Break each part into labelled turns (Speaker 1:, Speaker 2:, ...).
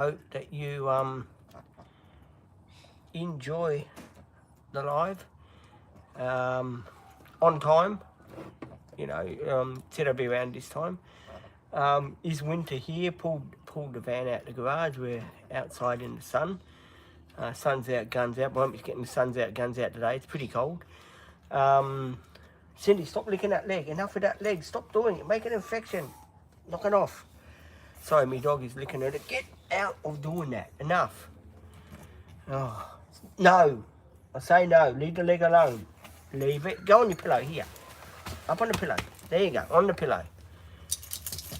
Speaker 1: hope that you enjoy the live on time. Said I'd be around this time. Is winter here? Pulled the van out the garage. We're outside in the sun. Sun's out, guns out. Won't be getting the sun's out, guns out today. It's pretty cold. Cindy, stop licking that leg. Enough of that leg. Stop doing it. Make an infection. Knock it off. Sorry, my dog is licking her. Get out of doing that. Enough. Oh, no. I say no. Leave the leg alone. Leave it. Go on your pillow here. Up on the pillow. There you go. On the pillow.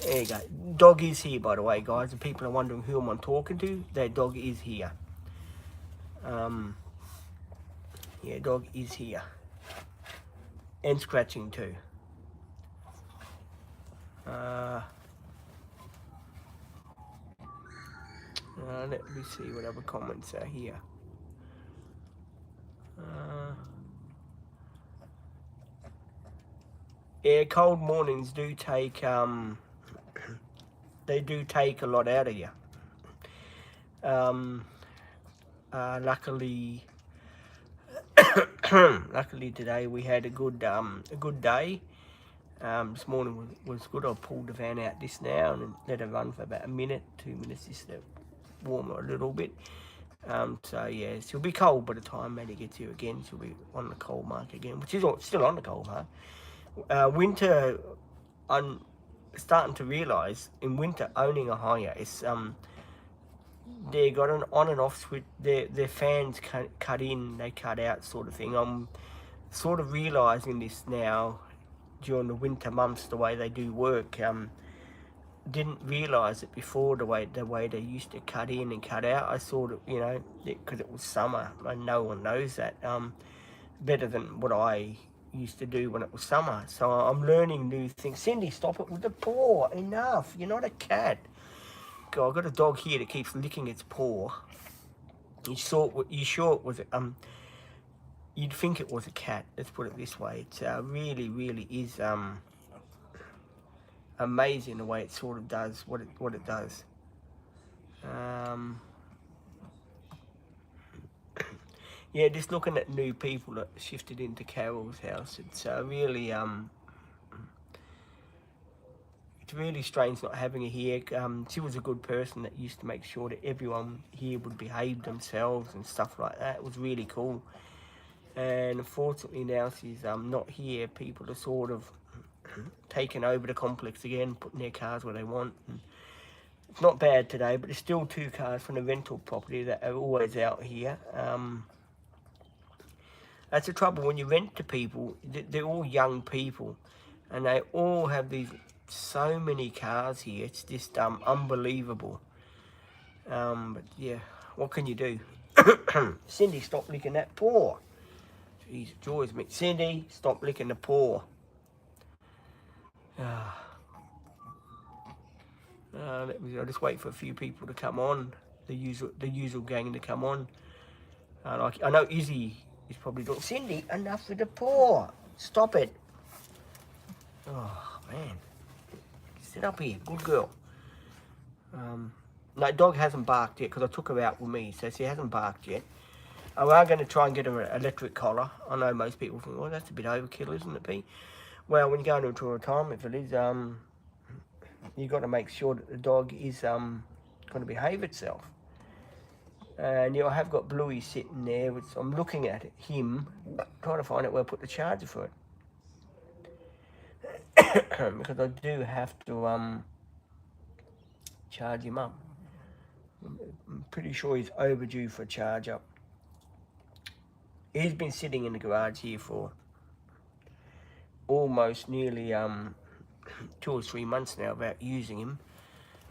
Speaker 1: There you go. Dog is here, by the way, guys. And people are wondering who I'm talking to. That dog is here. Yeah, dog is here. And scratching too. Let me see what other comments are here. Yeah, cold mornings do take they do take a lot out of you. Luckily, luckily today we had a good day. This morning was good. I pulled the van out just now and let it run for about a minute, 2 minutes, just to warm it a little bit. So yeah, she'll be cold by the time Maddie gets here again. She'll be on the cold mark again, which is still on the cold mark. Winter, I'm starting to realise in winter owning a hire is they got an on and off switch. Their fans cut in, they cut out, sort of thing. I'm sort of realising this now during the winter months, the way they do work. Didn't realise it before, the way they used to cut in and cut out. I sort of, because it was summer, and no one knows that better than what I used to do when it was summer. So I'm learning new things. Cindy, stop it with the paw. Enough. You're not a cat. God, I've got a dog here that keeps licking its paw. You sure it was you'd think it was a cat. Let's put it this way. It really is amazing the way it sort of does what it does. Yeah, just looking at new people that shifted into Carol's house. It's really it's really strange not having her here. She was a good person that used to make sure that everyone here would behave themselves and stuff like that. It was really cool. And unfortunately now she's not here. People are sort of taking over the complex again, putting their cars where they want. And it's not bad today, but there's still 2 cars from the rental property that are always out here. That's the trouble when you rent to people. They're all young people, and they all have so many cars here. It's just unbelievable. But yeah, what can you do? Cindy, stop licking that paw. Jeez, it joys me. Cindy, stop licking the paw. I'll just wait for a few people to come on. The usual gang to come on. I know Izzy is probably doing. Cindy, enough with the paw. Stop it. Oh man, sit up here, good girl. No, dog hasn't barked yet because I took her out with me, so she hasn't barked yet. We are going to try and get her an electric collar. I know most people think, well, that's a bit overkill, isn't it, P? Well, when you go into a retirement village, you've got to make sure that the dog is going to behave itself. And I have got Bluey sitting there, which I'm looking at him, trying to find out where I put the charger for it. Because I do have to charge him up. I'm pretty sure he's overdue for a charge up. He's been sitting in the garage here for almost nearly 2 or 3 months now without using him,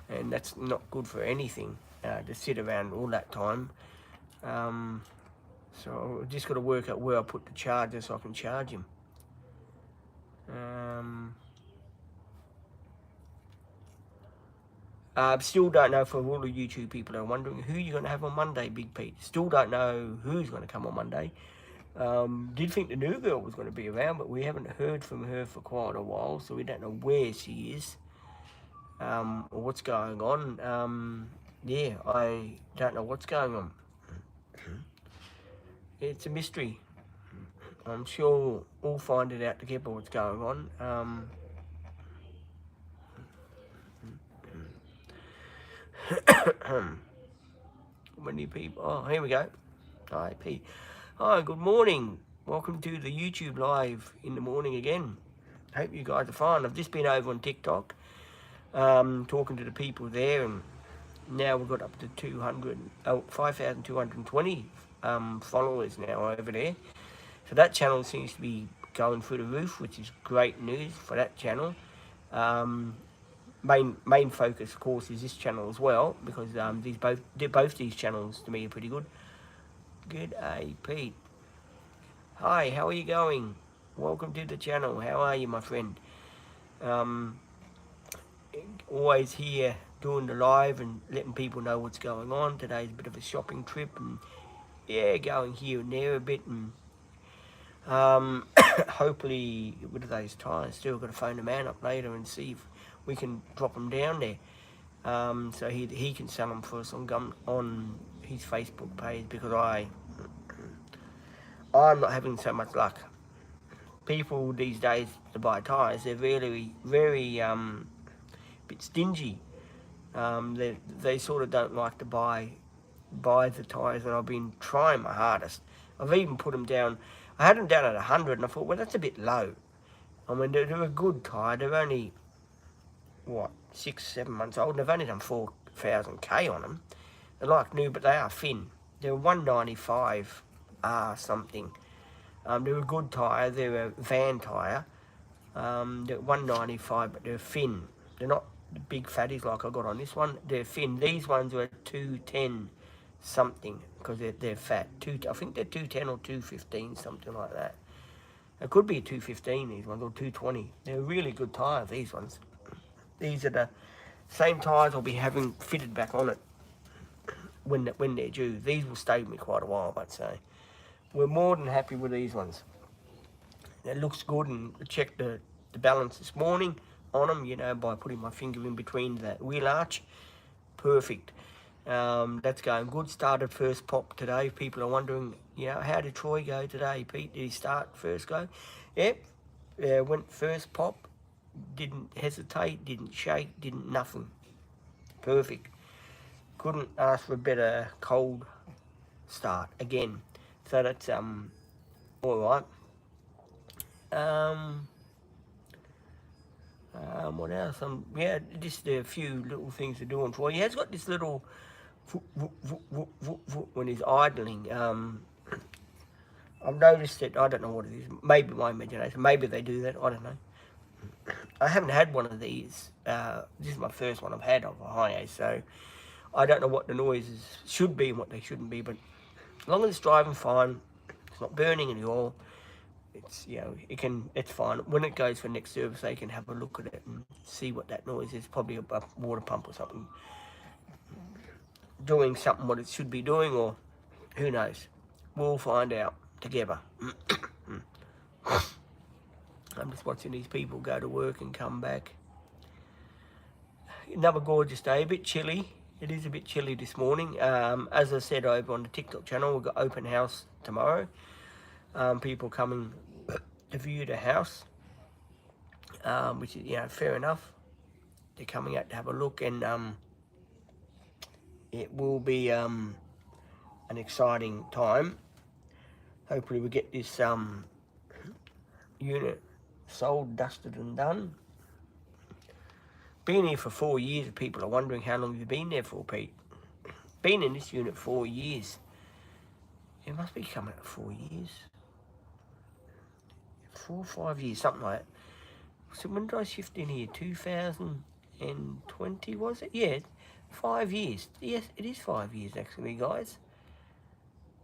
Speaker 1: and that's not good for anything to sit around all that time. So I've just got to work out where I put the charger so I can charge him. Still don't know, for all the YouTube people that are wondering who you're going to have on Monday, Big Pete. Still don't know who's going to come on Monday. Did think the new girl was going to be around, but we haven't heard from her for quite a while, so we don't know where she is or what's going on. yeah, I don't know what's going on. It's a mystery. I'm sure we'll find it out together what's going on. Many people. Oh, here we go. Hi, Pete. Hi, good morning. Welcome to the YouTube live in the morning again. Hope you guys are fine. I've just been over on TikTok, talking to the people there, and now we've got up to 5,220 followers now over there. So that channel seems to be going through the roof, which is great news for that channel. Main focus, of course, is this channel as well, because both these channels to me are pretty good. Good day, Pete. Hi, how are you going? Welcome to the channel. How are you, my friend? Um, Always here doing the live and letting people know what's going on. Today's a bit of a shopping trip, and yeah, going here and there a bit, and hopefully with those tyres. Still got to phone the man up later and see if we can drop them down there, so he can sell them for us on his Facebook page, because I'm not having so much luck. People these days to buy tyres, they're really very bit stingy. They sort of don't like to buy the tyres, and I've been trying my hardest. I've even put them down. I had them down at 100, and I thought, well, that's a bit low. I mean, they're a good tyre. They're only, what, 6-7 months old, and they've only done 4,000 k on them. They're like new, but they are thin. They're 195 something. They're a good tyre. They're a van tyre. They're 195, but they're thin. They're not the big fatties like I got on this one. They're thin. These ones are 210 something, because they're fat. I think they're 210 or 215, something like that. It could be a 215, these ones, or 220. They're really good tyres, these ones. These are the same tyres I'll be having fitted back on it when they're due. These will stay with me quite a while, I'd say. We're more than happy with these ones. It looks good, and checked the balance this morning on them, you know, by putting my finger in between the wheel arch. Perfect. That's going good. Started first pop today. People are wondering, you know, how did Troy go today, Pete? Did he start first go? Yep. Went first pop. Didn't hesitate, didn't shake, didn't nothing. Perfect. Couldn't ask for a better cold start again. So that's all right. What else? Yeah, just a few little things to do on Troy. He has got this little when he's idling. I've noticed it. I don't know what it is. Maybe my imagination. Maybe they do that. I don't know. I haven't had one of these. This is my first one I've had of a high ace, so I don't know what the noises should be and what they shouldn't be. But as long as it's driving fine, it's not burning any oil. It's, you know, it's fine. When it goes for next service, they can have a look at it and see what that noise is. Probably a water pump or something doing something what it should be doing, or who knows. We'll find out together. I'm just watching these people go to work and come back. Another gorgeous day, a bit chilly. It is a bit chilly this morning. As I said over on the TikTok channel, we've got open house tomorrow. People coming to view the house, which is, you know, fair enough. They're coming out to have a look, and it will be an exciting time. Hopefully we get this unit sold, dusted and done. Been here for 4 years. People are wondering how long you've been there for, Pete. Been in this unit 4 years. It must be coming up 4 years. 4 or 5 years, something like that. So when did I shift in here? 2020, was it? Yeah, 5 years. Yes, it is 5 years actually, guys.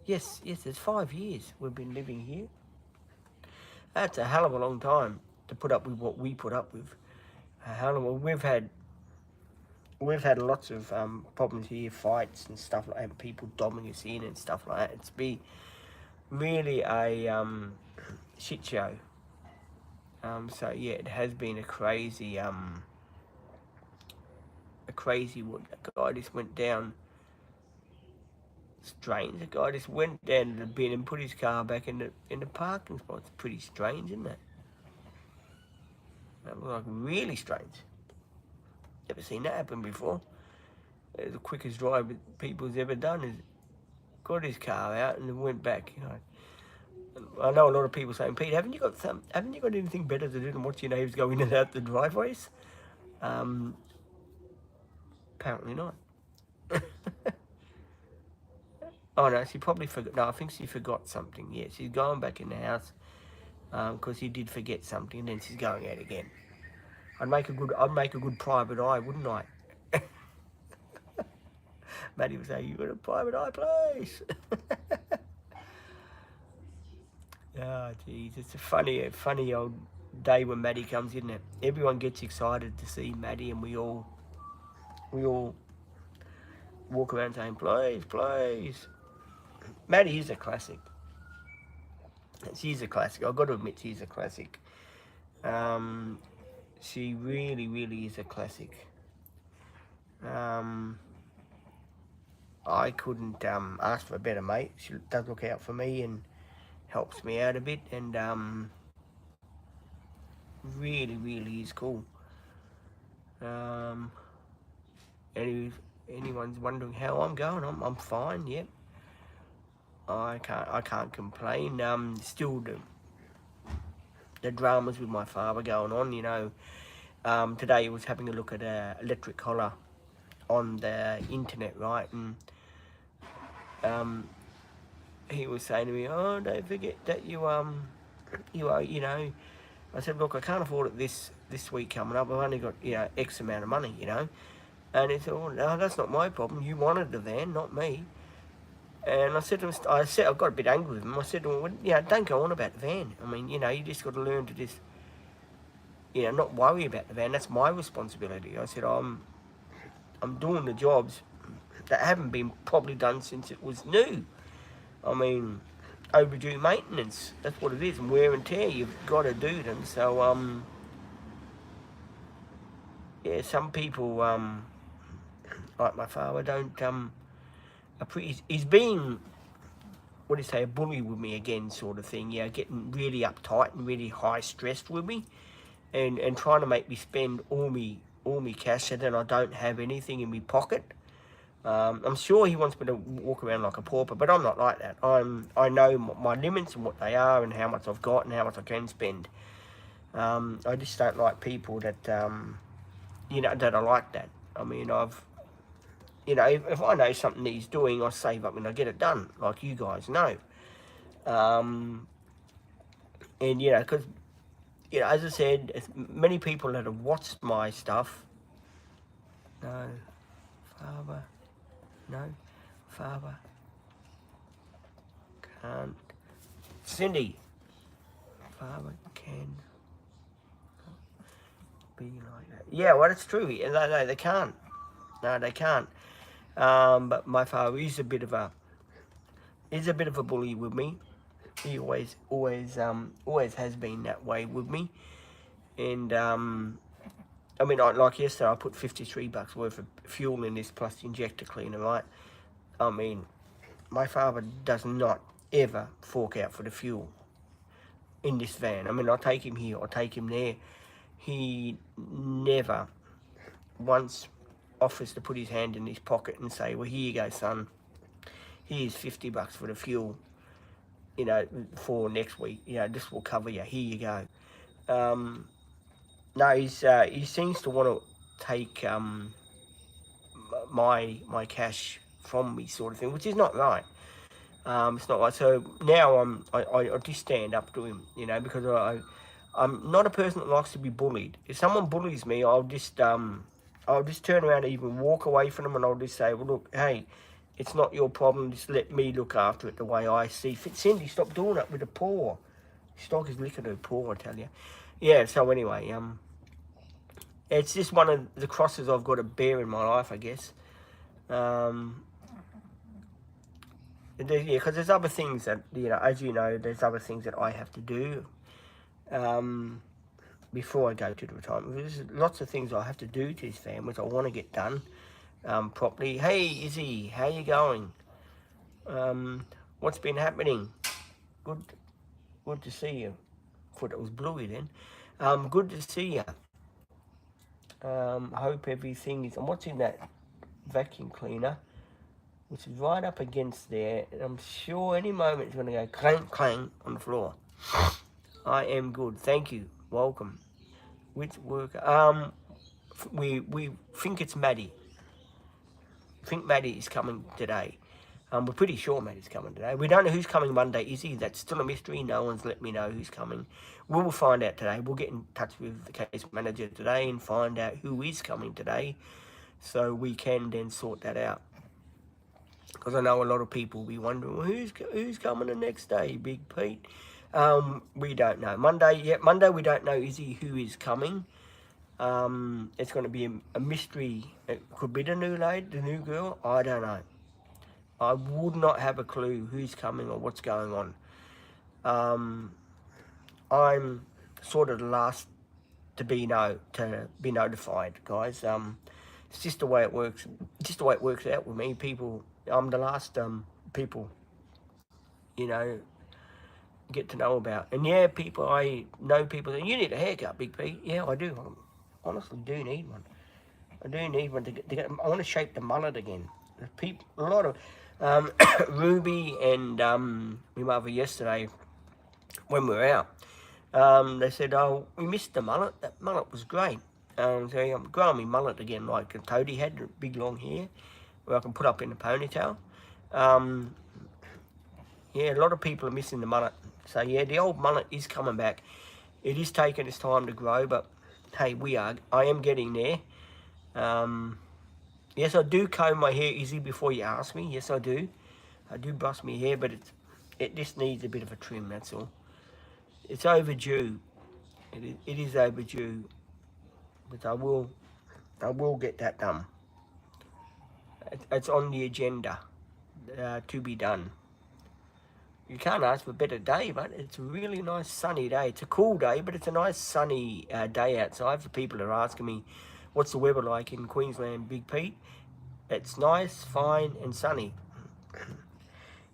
Speaker 1: Yes, it's 5 years we've been living here. That's a hell of a long time to put up with what we put up with. We've had lots of problems here, fights and stuff like that, people domming us in and stuff like that. It's been really a shit show. So yeah, it has been a crazy a crazy one. The guy just went down. Strange. The guy just went down to the bin and put his car back in the parking spot. It's pretty strange, isn't it? That was like really strange. Never seen that happen before. It was the quickest drive people's ever done. Is got his car out and then went back. You know, I know a lot of people saying, Pete, haven't you got anything better to do than watch your neighbours go in and out the driveways? Apparently not. Oh no, she probably forgot. No, I think she forgot something. Yeah, she's going back in the house because she did forget something, and then she's going out again. I'd make a good private eye, wouldn't I? Maddie would say, "You got a private eye, please." Oh, geez, it's a funny old day when Maddie comes, isn't it? Everyone gets excited to see Maddie, and we all walk around saying, "Please, please." Maddie is a classic. She's a classic. I've got to admit, she's a classic. She really, really is a classic. I couldn't ask for a better mate. She does look out for me and helps me out a bit, and really, really is cool. Anyone's wondering how I'm going, I'm fine. Yep. I can't complain. Still the dramas with my father going on. You know, today he was having a look at a electric collar on the internet, right? And he was saying to me, "Oh, don't forget that you are, you know." I said, "Look, I can't afford it this week coming up. I've only got, you know, X amount of money, you know." And he said, "Oh, no, that's not my problem. You wanted the van, not me." And I said to him, I got a bit angry with him. I said to him, "Well, you know, don't go on about the van. I mean, you know, you just got to learn to just, you know, not worry about the van. That's my responsibility." I said, I'm doing the jobs that haven't been probably done since it was new. I mean, overdue maintenance. That's what it is. And wear and tear, you've got to do them. So, yeah, some people, like my father, don't, he's being, what do you say, a bully with me again, sort of thing. Yeah, getting really uptight and really high stressed with me, and trying to make me spend all me cash, and then I don't have anything in my pocket. I'm sure he wants me to walk around like a pauper, but I'm not like that. I know my limits and what they are, and how much I've got and how much I can spend. I just don't like people that, you know, that are like that. I mean, you know, if I know something that he's doing, I save up and I get it done, like you guys know. And, you know, because, you know, as I said, many people that have watched my stuff, no, father, can't, Cindy, father can be like that. Yeah, well, it's true. No, they can't. No, they can't. But my father is a bit of a bully with me. He always has been that way with me. And I mean, like yesterday, I put $53 worth of fuel in this plus the injector cleaner, right? I mean, my father does not ever fork out for the fuel in this van. I mean, I take him here, I take him there. He never once offers to put his hand in his pocket and say, "Well, here you go, son. Here's $50 for the fuel, you know, for next week. You know, this will cover you. Here you go." No, he seems to want to take my cash from me, sort of thing, which is not right. It's not right. So now I just stand up to him, you know, because I'm not a person that likes to be bullied. If someone bullies me, I'll just turn around and even walk away from them, and I'll just say, "Well, look, hey, it's not your problem. Just let me look after it the way I see fit." Cindy, stop doing it with the paw. Stock is licking her paw, I tell you. Yeah. So anyway, it's just one of the crosses I've got to bear in my life, I guess. Yeah, because there's other things that, you know, as you know, there's other things that I have to do. before I go to the retirement. There's lots of things I have to do to this family, which I want to get done properly. Hey, Izzy, how you going? What's been happening? Good to see you. Thought it was Bluey then. Good to see you. Hope everything is... I'm watching that vacuum cleaner, which is right up against there, and I'm sure any moment it's going to go clank, clang on the floor. I am good, thank you. Welcome. Which worker? We think it's Maddie. I think Maddie is coming today. We're pretty sure Maddie's coming today. We don't know who's coming Monday, is he? That's still a mystery. No one's let me know who's coming. We will find out today. We'll get in touch with the case manager today and find out who is coming today, so we can then sort that out. Because I know a lot of people will be wondering, well, who's coming the next day, Big Pete? We don't know. Monday we don't know, Izzy, who is coming. It's going to be a mystery. It could be the new lady, the new girl. I don't know. I would not have a clue who's coming or what's going on. I'm sort of the last to be notified, guys. It's just the way it works. Just the way it works out with me. People, I'm the last people, you know, get to know about. And yeah, people, I know people say, you need a haircut, Big P. Yeah, I do. I honestly do need one. I do need one to get I want to shape the mullet again. People, a lot of Ruby and my mother yesterday when we were out, they said, oh, we missed the mullet. That mullet was great. So I'm growing my mullet again like a Toadie had, big long hair where I can put up in a ponytail. Yeah, a lot of people are missing the mullet. So yeah, the old mullet is coming back. It is taking its time to grow, but hey, I am getting there. Yes, I do comb my hair, Izzy, before you ask me. Yes, I do. I do brush my hair, but it just needs a bit of a trim, that's all. It's overdue. It is overdue. But I will get that done. It's on the agenda to be done. You can't ask for a better day, but it's a really nice sunny day. It's a cool day, but it's a nice sunny day outside. For people that are asking me, what's the weather like in Queensland, Big Pete? It's nice, fine, and sunny.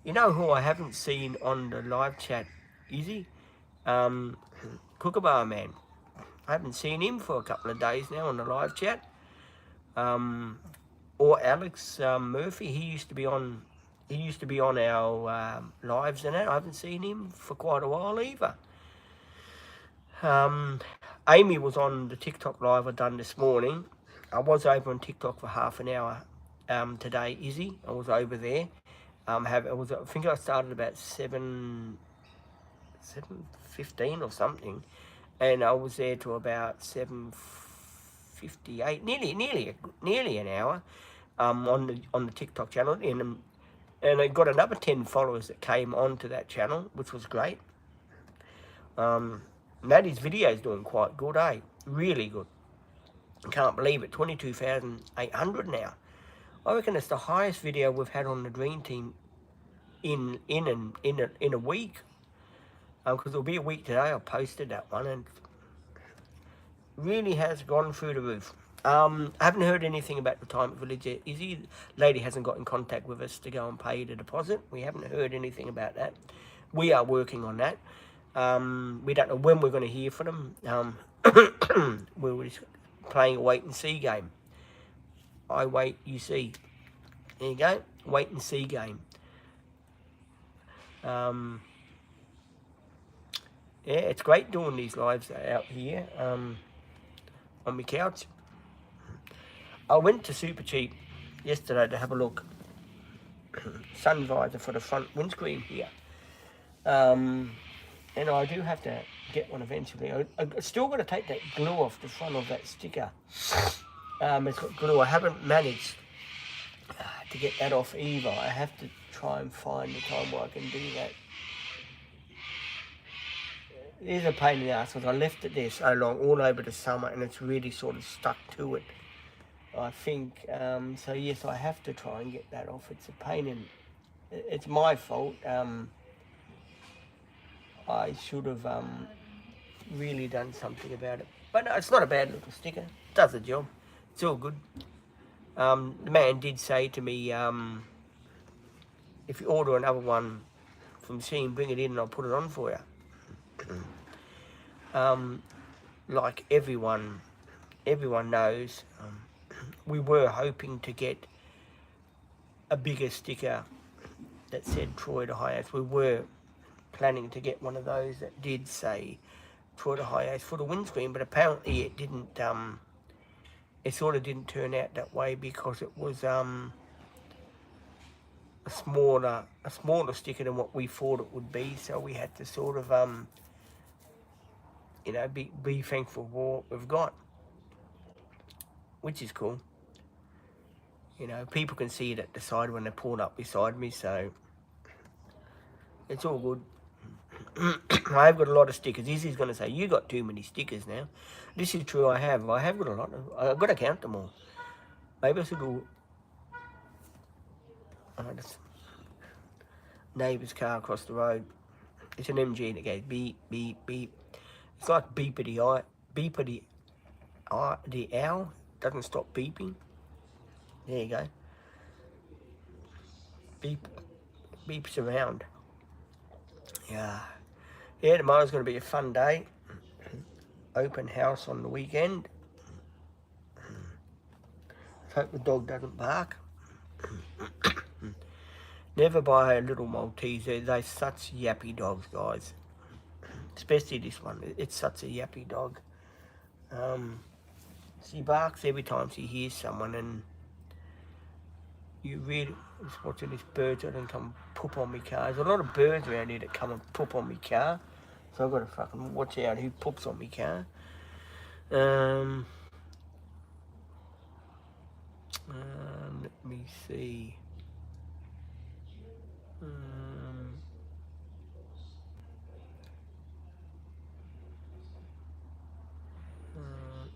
Speaker 1: You know who I haven't seen on the live chat, Izzy? Kookaburra Man. I haven't seen him for a couple of days now on the live chat. Or Alex Murphy. He used to be on our lives and that. I haven't seen him for quite a while either. Amy was on the TikTok live I done this morning. I was over on TikTok for half an hour today, Izzy. I was over there. I think I started about 7:15 or something, and I was there till about 7:58, nearly an hour, on the TikTok channel, and I got another 10 followers that came onto that channel, which was great. Maddie's video is doing quite good, eh? Really good. I can't believe it. 22,800 now. I reckon it's the highest video we've had on the Dream Team in a week. Because it'll be a week today. I posted that one, and really has gone through the roof. I haven't heard anything about Retirement Village yet. Izzy, lady hasn't got in contact with us to go and pay the deposit. We haven't heard anything about that. We are working on that. We don't know when we're going to hear from them. We're just playing a wait and see game. I wait, you see. There you go. Wait and see game. Yeah, it's great doing these lives out here on my couch. I went to Super Cheap yesterday to have a look. Sun visor for the front windscreen here. And I do have to get one eventually. I'm still going to take that glue off the front of that sticker. It's got glue. I haven't managed to get that off either. I have to try and find the time where I can do that. It is a pain in the ass because I left it there so long, all over the summer, and it's really sort of stuck to it, I think. So yes, I have to try and get that off. It's a pain in... It's my fault. I should have really done something about it. But no, it's not a bad little sticker. It does the job. It's all good. The man did say to me, if you order another one from Shein, bring it in and I'll put it on for you. Like everyone knows, we were hoping to get a bigger sticker that said Troy to High Oaks. We were planning to get one of those that did say Troy to High Oaks for the windscreen, but apparently it didn't. It sort of didn't turn out that way because it was a smaller sticker than what we thought it would be. So we had to sort of you know, be thankful for what we've got, which is cool. You know, people can see it at the side when they're pulled up beside me, so it's all good. I've got a lot of stickers. Izzy's going to say, you got too many stickers now. This is true, I have got a lot. I've got to count them all. Maybe I should do... this neighbour's car across the road. It's an MG that goes beep, beep, beep. It's like beepity the owl. Doesn't stop beeping. There you go. Beeps around. Yeah, tomorrow's going to be a fun day. Open house on the weekend. Hope the dog doesn't bark. Never buy a little Maltese. They're such yappy dogs, guys. Especially this one. It's such a yappy dog. She barks every time she hears someone, and you really... I was watching this bird that can come poop on my car. There's a lot of birds around here that come and poop on my car. So I've got to fucking watch out who poops on my car. Let me see. Let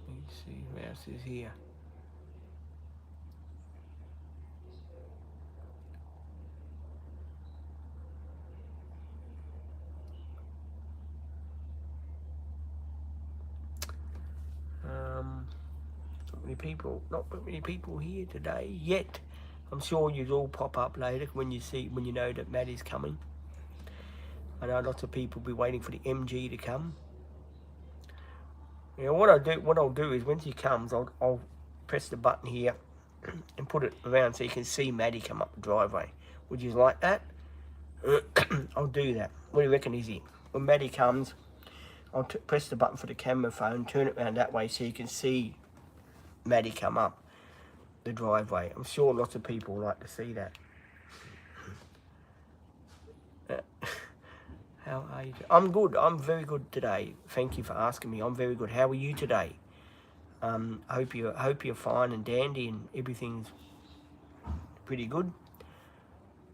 Speaker 1: me see who else is here. Not many people here today yet. I'm sure you'll all pop up later when you know that Maddie's coming. I know lots of people will be waiting for the MG to come. You know, what I'll do is when she comes, I'll press the button here and put it around so you can see Maddie come up the driveway. Would you like that? I'll do that. What do you reckon, Izzy? When Maddie comes, I'll press the button for the camera phone, turn it around that way so you can see Maddie come up the driveway. I'm sure lots of people like to see that. How are you? I'm good. I'm very good today. Thank you for asking me. I'm very good. How are you today? Hope you're fine and dandy and everything's pretty good.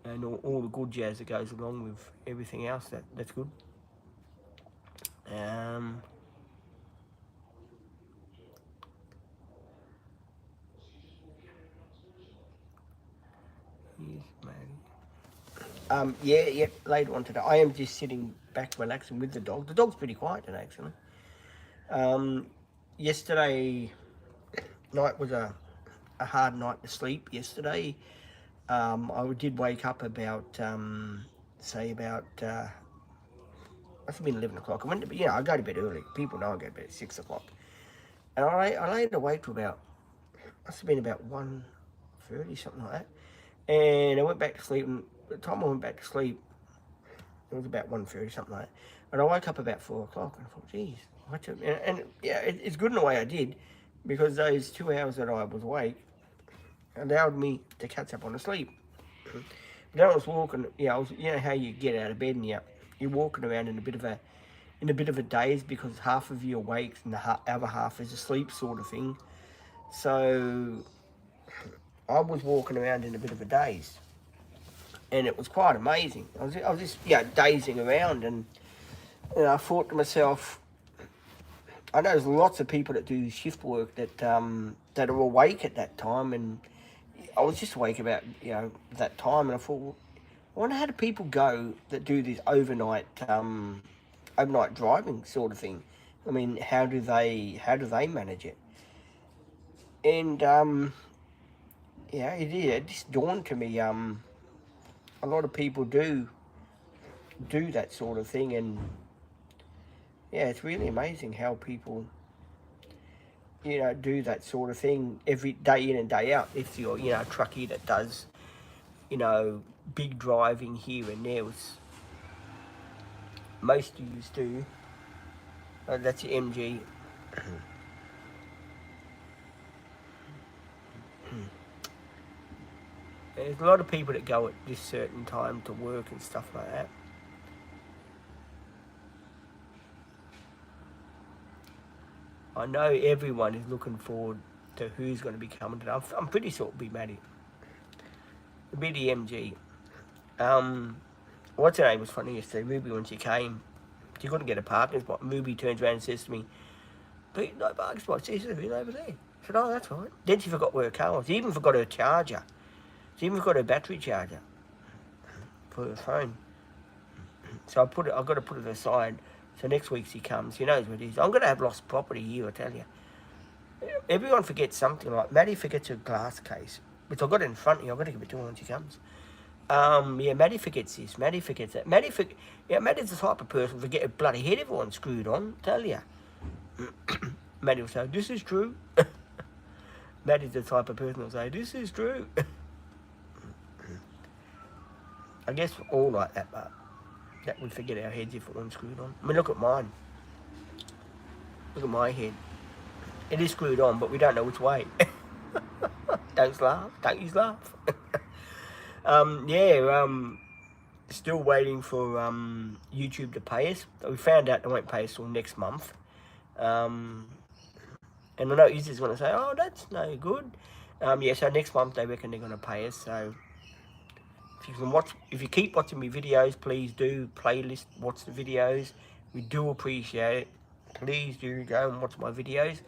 Speaker 1: And all the good jazz that goes along with everything else. That's good. Yeah, later on today. I am just sitting back relaxing with the dog. The dog's pretty quiet today, actually. Yesterday night was a hard night to sleep yesterday. I did wake up about, must have been 11 o'clock. I go to bed early. People know I go to bed at 6 o'clock. And I laid awake till must have been about 1:30, something like that. And I went back to sleep, and by the time I went back to sleep, it was about 1:30, something like that. And I woke up about 4 o'clock, and I thought, geez. And it's good in the way I did, because those 2 hours that I was awake allowed me to catch up on the sleep. Then I was walking, you know how you get out of bed and you're walking around in a bit of a daze, because half of you awake and the other half is asleep, sort of thing. So I was walking around in a bit of a daze, and it was quite amazing. I was just dazing around, and I thought to myself, I know there's lots of people that do shift work that are awake at that time, and I was just awake about that time, and I thought, well, I wonder how do people go that do this overnight driving sort of thing, I mean, how do they manage it? And yeah, it just dawned to me. A lot of people do that sort of thing, and yeah, it's really amazing how people, do that sort of thing every day in and day out. If you're, a truckie that does, big driving here and there, which most of you do. That's your MG. There's a lot of people that go at this certain time to work and stuff like that. I know everyone is looking forward to who's going to be coming today. I'm pretty sure it'll be Maddie. It'll be the MG. What's her name was funny yesterday, Ruby, when she came. She couldn't get a parking spot. Ruby turns around and says to me, "Pete, no parking spot." She said, "Who's over there?" I said, "Oh, that's right." Then she forgot where her car was. She even forgot her charger. She even forgot her battery charger for her phone. So I've got to put it aside. So next week she comes, she knows what it is. I'm going to have lost property here, I tell you. Everyone forgets something. Like Maddie forgets her glass case, which I've got it in front of you. I've got to give it to her when she comes. Yeah, Maddie forgets this. Maddie forgets that. Maddie's the type of person to forget her bloody head everyone screwed on, tell you. Maddie will say, "This is true." Maddie's the type of person who will say, "This is true." I guess we're all like that, but that we forget our heads if we're screwed on. I mean, look at mine. Look at my head. It is screwed on, but we don't know which way. Don't laugh. Don't use laugh. Still waiting for YouTube to pay us. We found out they won't pay us till next month. And I know Izzy's going to say, "Oh, that's no good." So next month they reckon they're going to pay us. So if you keep watching my videos, please do watch the videos. We do appreciate it. Please do go and watch my videos.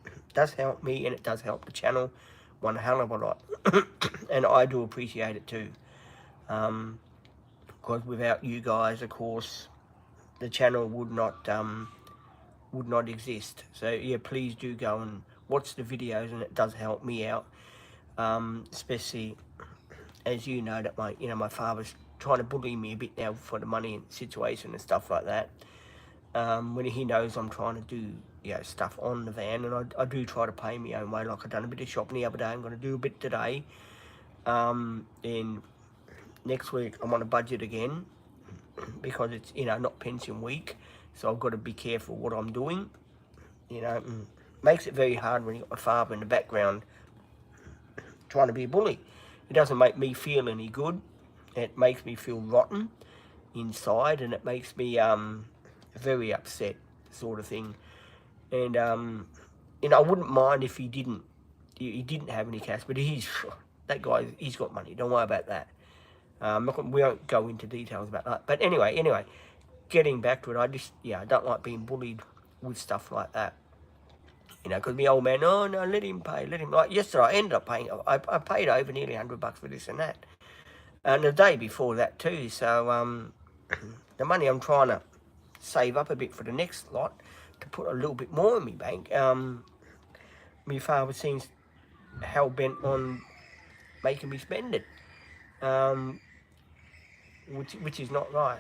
Speaker 1: It does help me and it does help the channel one hell of a lot. And I do appreciate it too. Because without you guys, of course, the channel would not exist. So yeah, please do go and watch the videos, and it does help me out, especially as you know that my father's trying to bully me a bit now for the money and situation and stuff like that. When he knows I'm trying to do stuff on the van, and I do try to pay my own way. Like I've done a bit of shopping the other day. I'm going to do a bit today. Then next week I'm on a budget again because it's not pension week, so I've got to be careful what I'm doing. Makes it very hard when you've got my father in the background trying to be a bully. It doesn't make me feel any good. It makes me feel rotten inside, and it makes me very upset, sort of thing. And I wouldn't mind if he didn't have any cash, but that guy, he's got money. Don't worry about that. We won't go into details about that. But anyway, getting back to it, I don't like being bullied with stuff like that. Because my old man, "Oh, no, let him pay, let him." Like yesterday, I ended up paying, I paid over nearly $100 for this and that. And the day before that too. So the money I'm trying to save up a bit for the next lot to put a little bit more in my bank. My father seems hell-bent on making me spend it. Which is not right.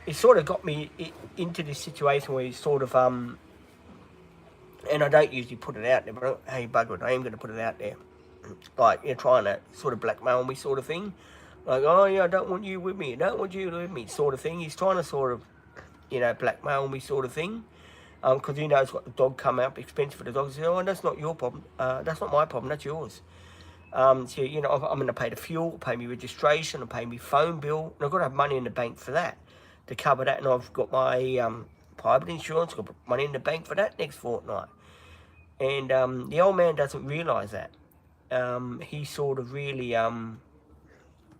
Speaker 1: It sort of got me into this situation where he's sort of, and I don't usually put it out there, but hey, bugger it, I am going to put it out there. Like, trying to sort of blackmail me sort of thing. Like, "Oh, yeah, I don't want you with me, I don't want you with me," sort of thing. He's trying to sort of, blackmail me sort of thing. Because he knows what the dog come out expensive for the dog. He says, "Oh, that's not your problem. That's not my problem, that's yours." So, I'm going to pay the fuel, pay me registration, and pay me phone bill. And I've got to have money in the bank for that, to cover that. And I've got my private insurance, I've got money in the bank for that next fortnight. And the old man doesn't realise that. He sort of really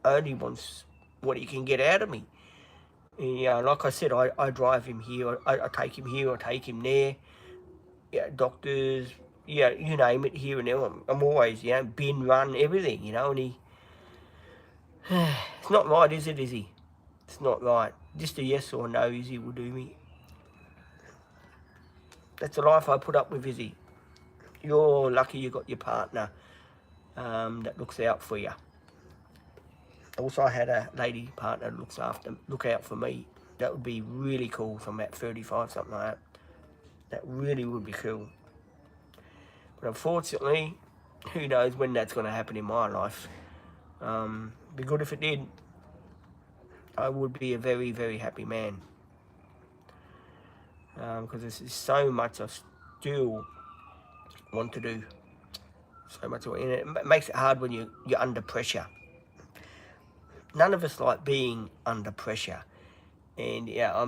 Speaker 1: only wants what he can get out of me. Like I said, I drive him here, I take him here, I take him there. Doctors, you name it, here and there. I'm always, bin run, everything, and he... It's not right, is he? It's not right. Just a yes or no, Izzy will do me. That's the life I put up with, Izzy. You're lucky you got your partner that looks out for you. Also, I had a lady partner that look out for me. That would be really cool from about 35, something like that. That really would be cool. But unfortunately, who knows when that's going to happen in my life. Be good if it did. I would be a very, very happy man. Because there's so much I still want to do. So much, and it makes it hard when you're under pressure. None of us like being under pressure. And yeah,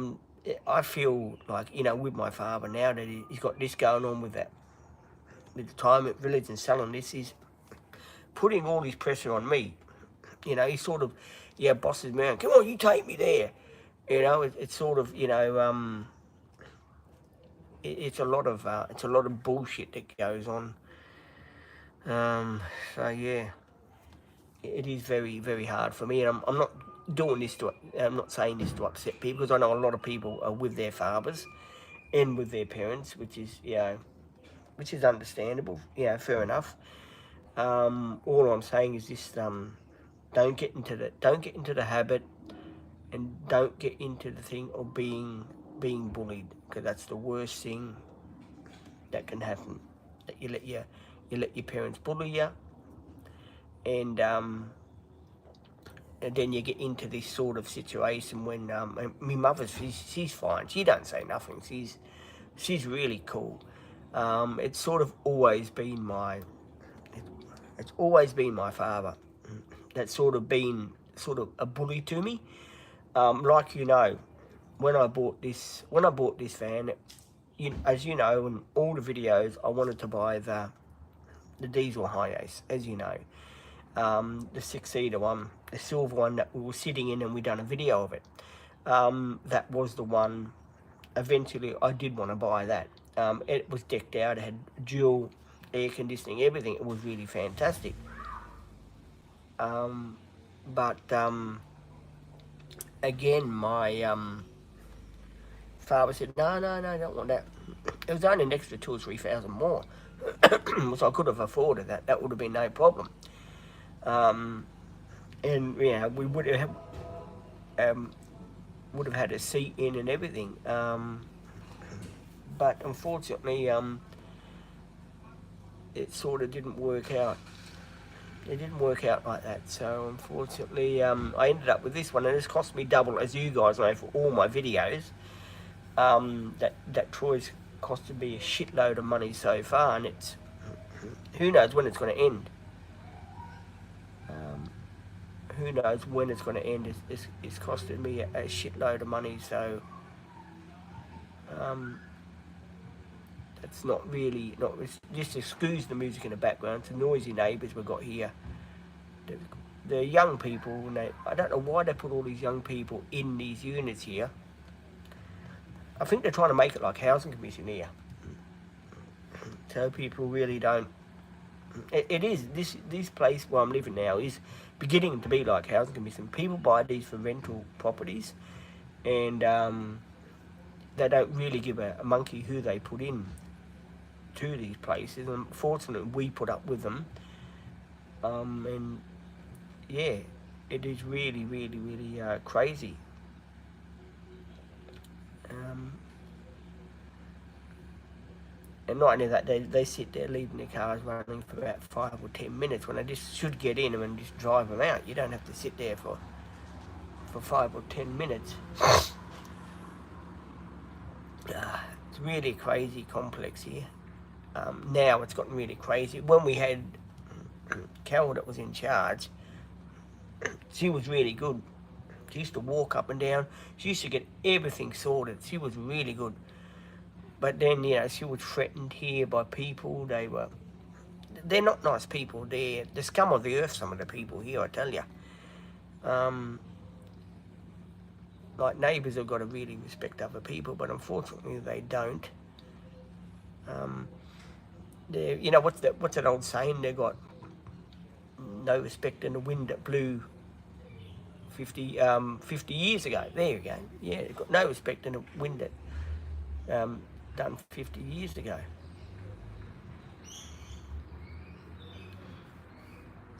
Speaker 1: I feel like, you know, with my father now that he's got this going on with the retirement village and selling this, he's putting all his pressure on me. You know, he sort of, bosses me around. Come on, you take me there. You know, it's sort of, you know, it's a lot of bullshit that goes on. So yeah, it is very, very hard for me, and I'm not doing this I'm not saying this to upset people, because I know a lot of people are with their fathers and with their parents, which is understandable. Fair enough. All I'm saying is this: don't get into the habit, and don't get into the thing of being bullied, because that's the worst thing that can happen. That you let your parents bully you, and then you get into this sort of situation when my mother, she's fine. She don't say nothing. She's really cool. It's sort of always been my father that's sort of been a bully to me. Like, you know, when I bought this van, as you know, in all the videos, I wanted to buy the diesel Hiace, as you know. The 6-seater one, the silver one that we were sitting in, and we done a video of it. That was the one. Eventually, I did want to buy that. It was decked out. It had dual air conditioning, everything. It was really fantastic. But again, my father said, no, I don't want that. It was only an extra 2,000 or 3,000 more, so I could have afforded that. That would have been no problem. And yeah, we would have had a seat in and everything. But unfortunately, it sort of didn't work out. It didn't work out like that. So unfortunately, I ended up with this one, and it's cost me double, as you guys know, for all my videos. That Troy's costed me a shitload of money so far, and it's who knows when it's going to end. Who knows when it's going to end. It's costed me a shitload of money, so that's not just excuse the music in the background. It's the noisy neighbours we've got here. The young people, I don't know why they put all these young people in these units here. I think they're trying to make it like housing commission here, so people really don't. It is this place where I'm living now is beginning to be like housing commission. People buy these for rental properties, and they don't really give a monkey who they put in to these places. And fortunately, we put up with them. And yeah, it is really, really, really crazy. And not only that, they sit there leaving their cars running for about 5 or 10 minutes when they just should get in them and just drive them out. You don't have to sit there for 5 or 10 minutes. It's really crazy complex here. Now it's gotten really crazy. When we had Carol that was in charge, she was really good. She used to walk up and down. She used to get everything sorted. She was really good. But then, she was threatened here by people. They're not nice people. They're the scum of the earth, some of the people here, I tell you. Like, neighbours have got to really respect other people, but unfortunately they don't. What's that old saying? They got no respect in the wind that blew 50 years ago. There you go. Yeah, they've got no respect in the wind that done 50 years ago.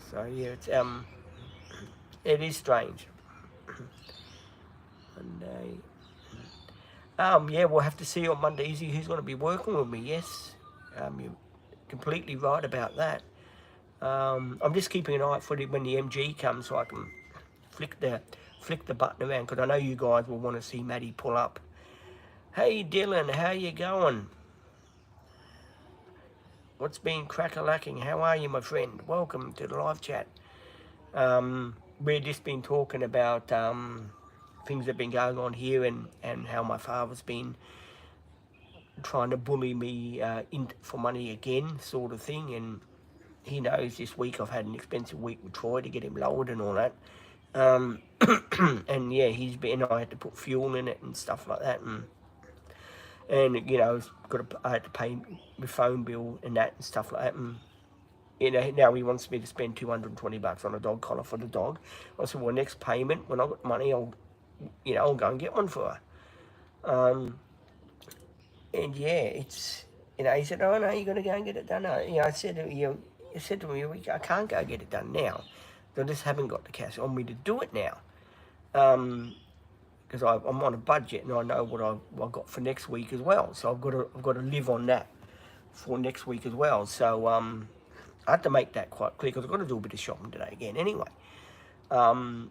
Speaker 1: So yeah, it is strange. And yeah, we'll have to see on Monday Easy who's going to be working with me. Yes, you're completely right about that. I'm just keeping an eye out for it when the MG comes, so I can flick the button around, because I know you guys will want to see Maddie pull up. Hey Dylan, how you going? What's been crack-a-lacking? How are you, my friend? Welcome to the live chat. We've just been talking about things that have been going on here, and how my father's been trying to bully me for money again, sort of thing. And he knows this week I've had an expensive week with Troy to get him lowered and all that. And yeah, I had to put fuel in it and stuff like that, and you know, I had to pay my phone bill and that and stuff like that. And you know, now he wants me to spend $220 on a dog collar for the dog. I said, well, next payment when I got money, I'll go and get one for her. And yeah, it's, he said, oh no, you got to go and get it done. I said to me, I can't go get it done now. I just haven't got the cash on me to do it now. Because I'm on a budget and I know what I've got for next week as well. So I've got to live on that for next week as well. So I had to make that quite clear, because I've got to do a bit of shopping today again anyway. And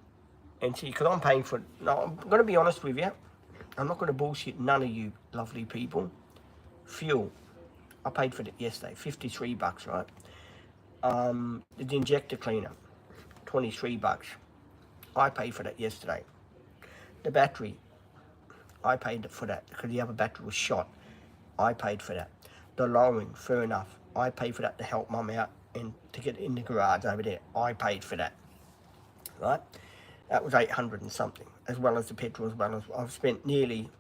Speaker 1: see, because I'm paying for it. No, I'm going to be honest with you. I'm not going to bullshit none of you lovely people. Fuel. I paid for it yesterday, $53, right? The injector cleaner, $23. I paid for that yesterday. The battery, I paid for that because the other battery was shot. I paid for that. The lowering, fair enough. I paid for that to help Mum out and to get in the garage over there. I paid for that, right? That was 800 and something, as well as the petrol, as well as I've spent nearly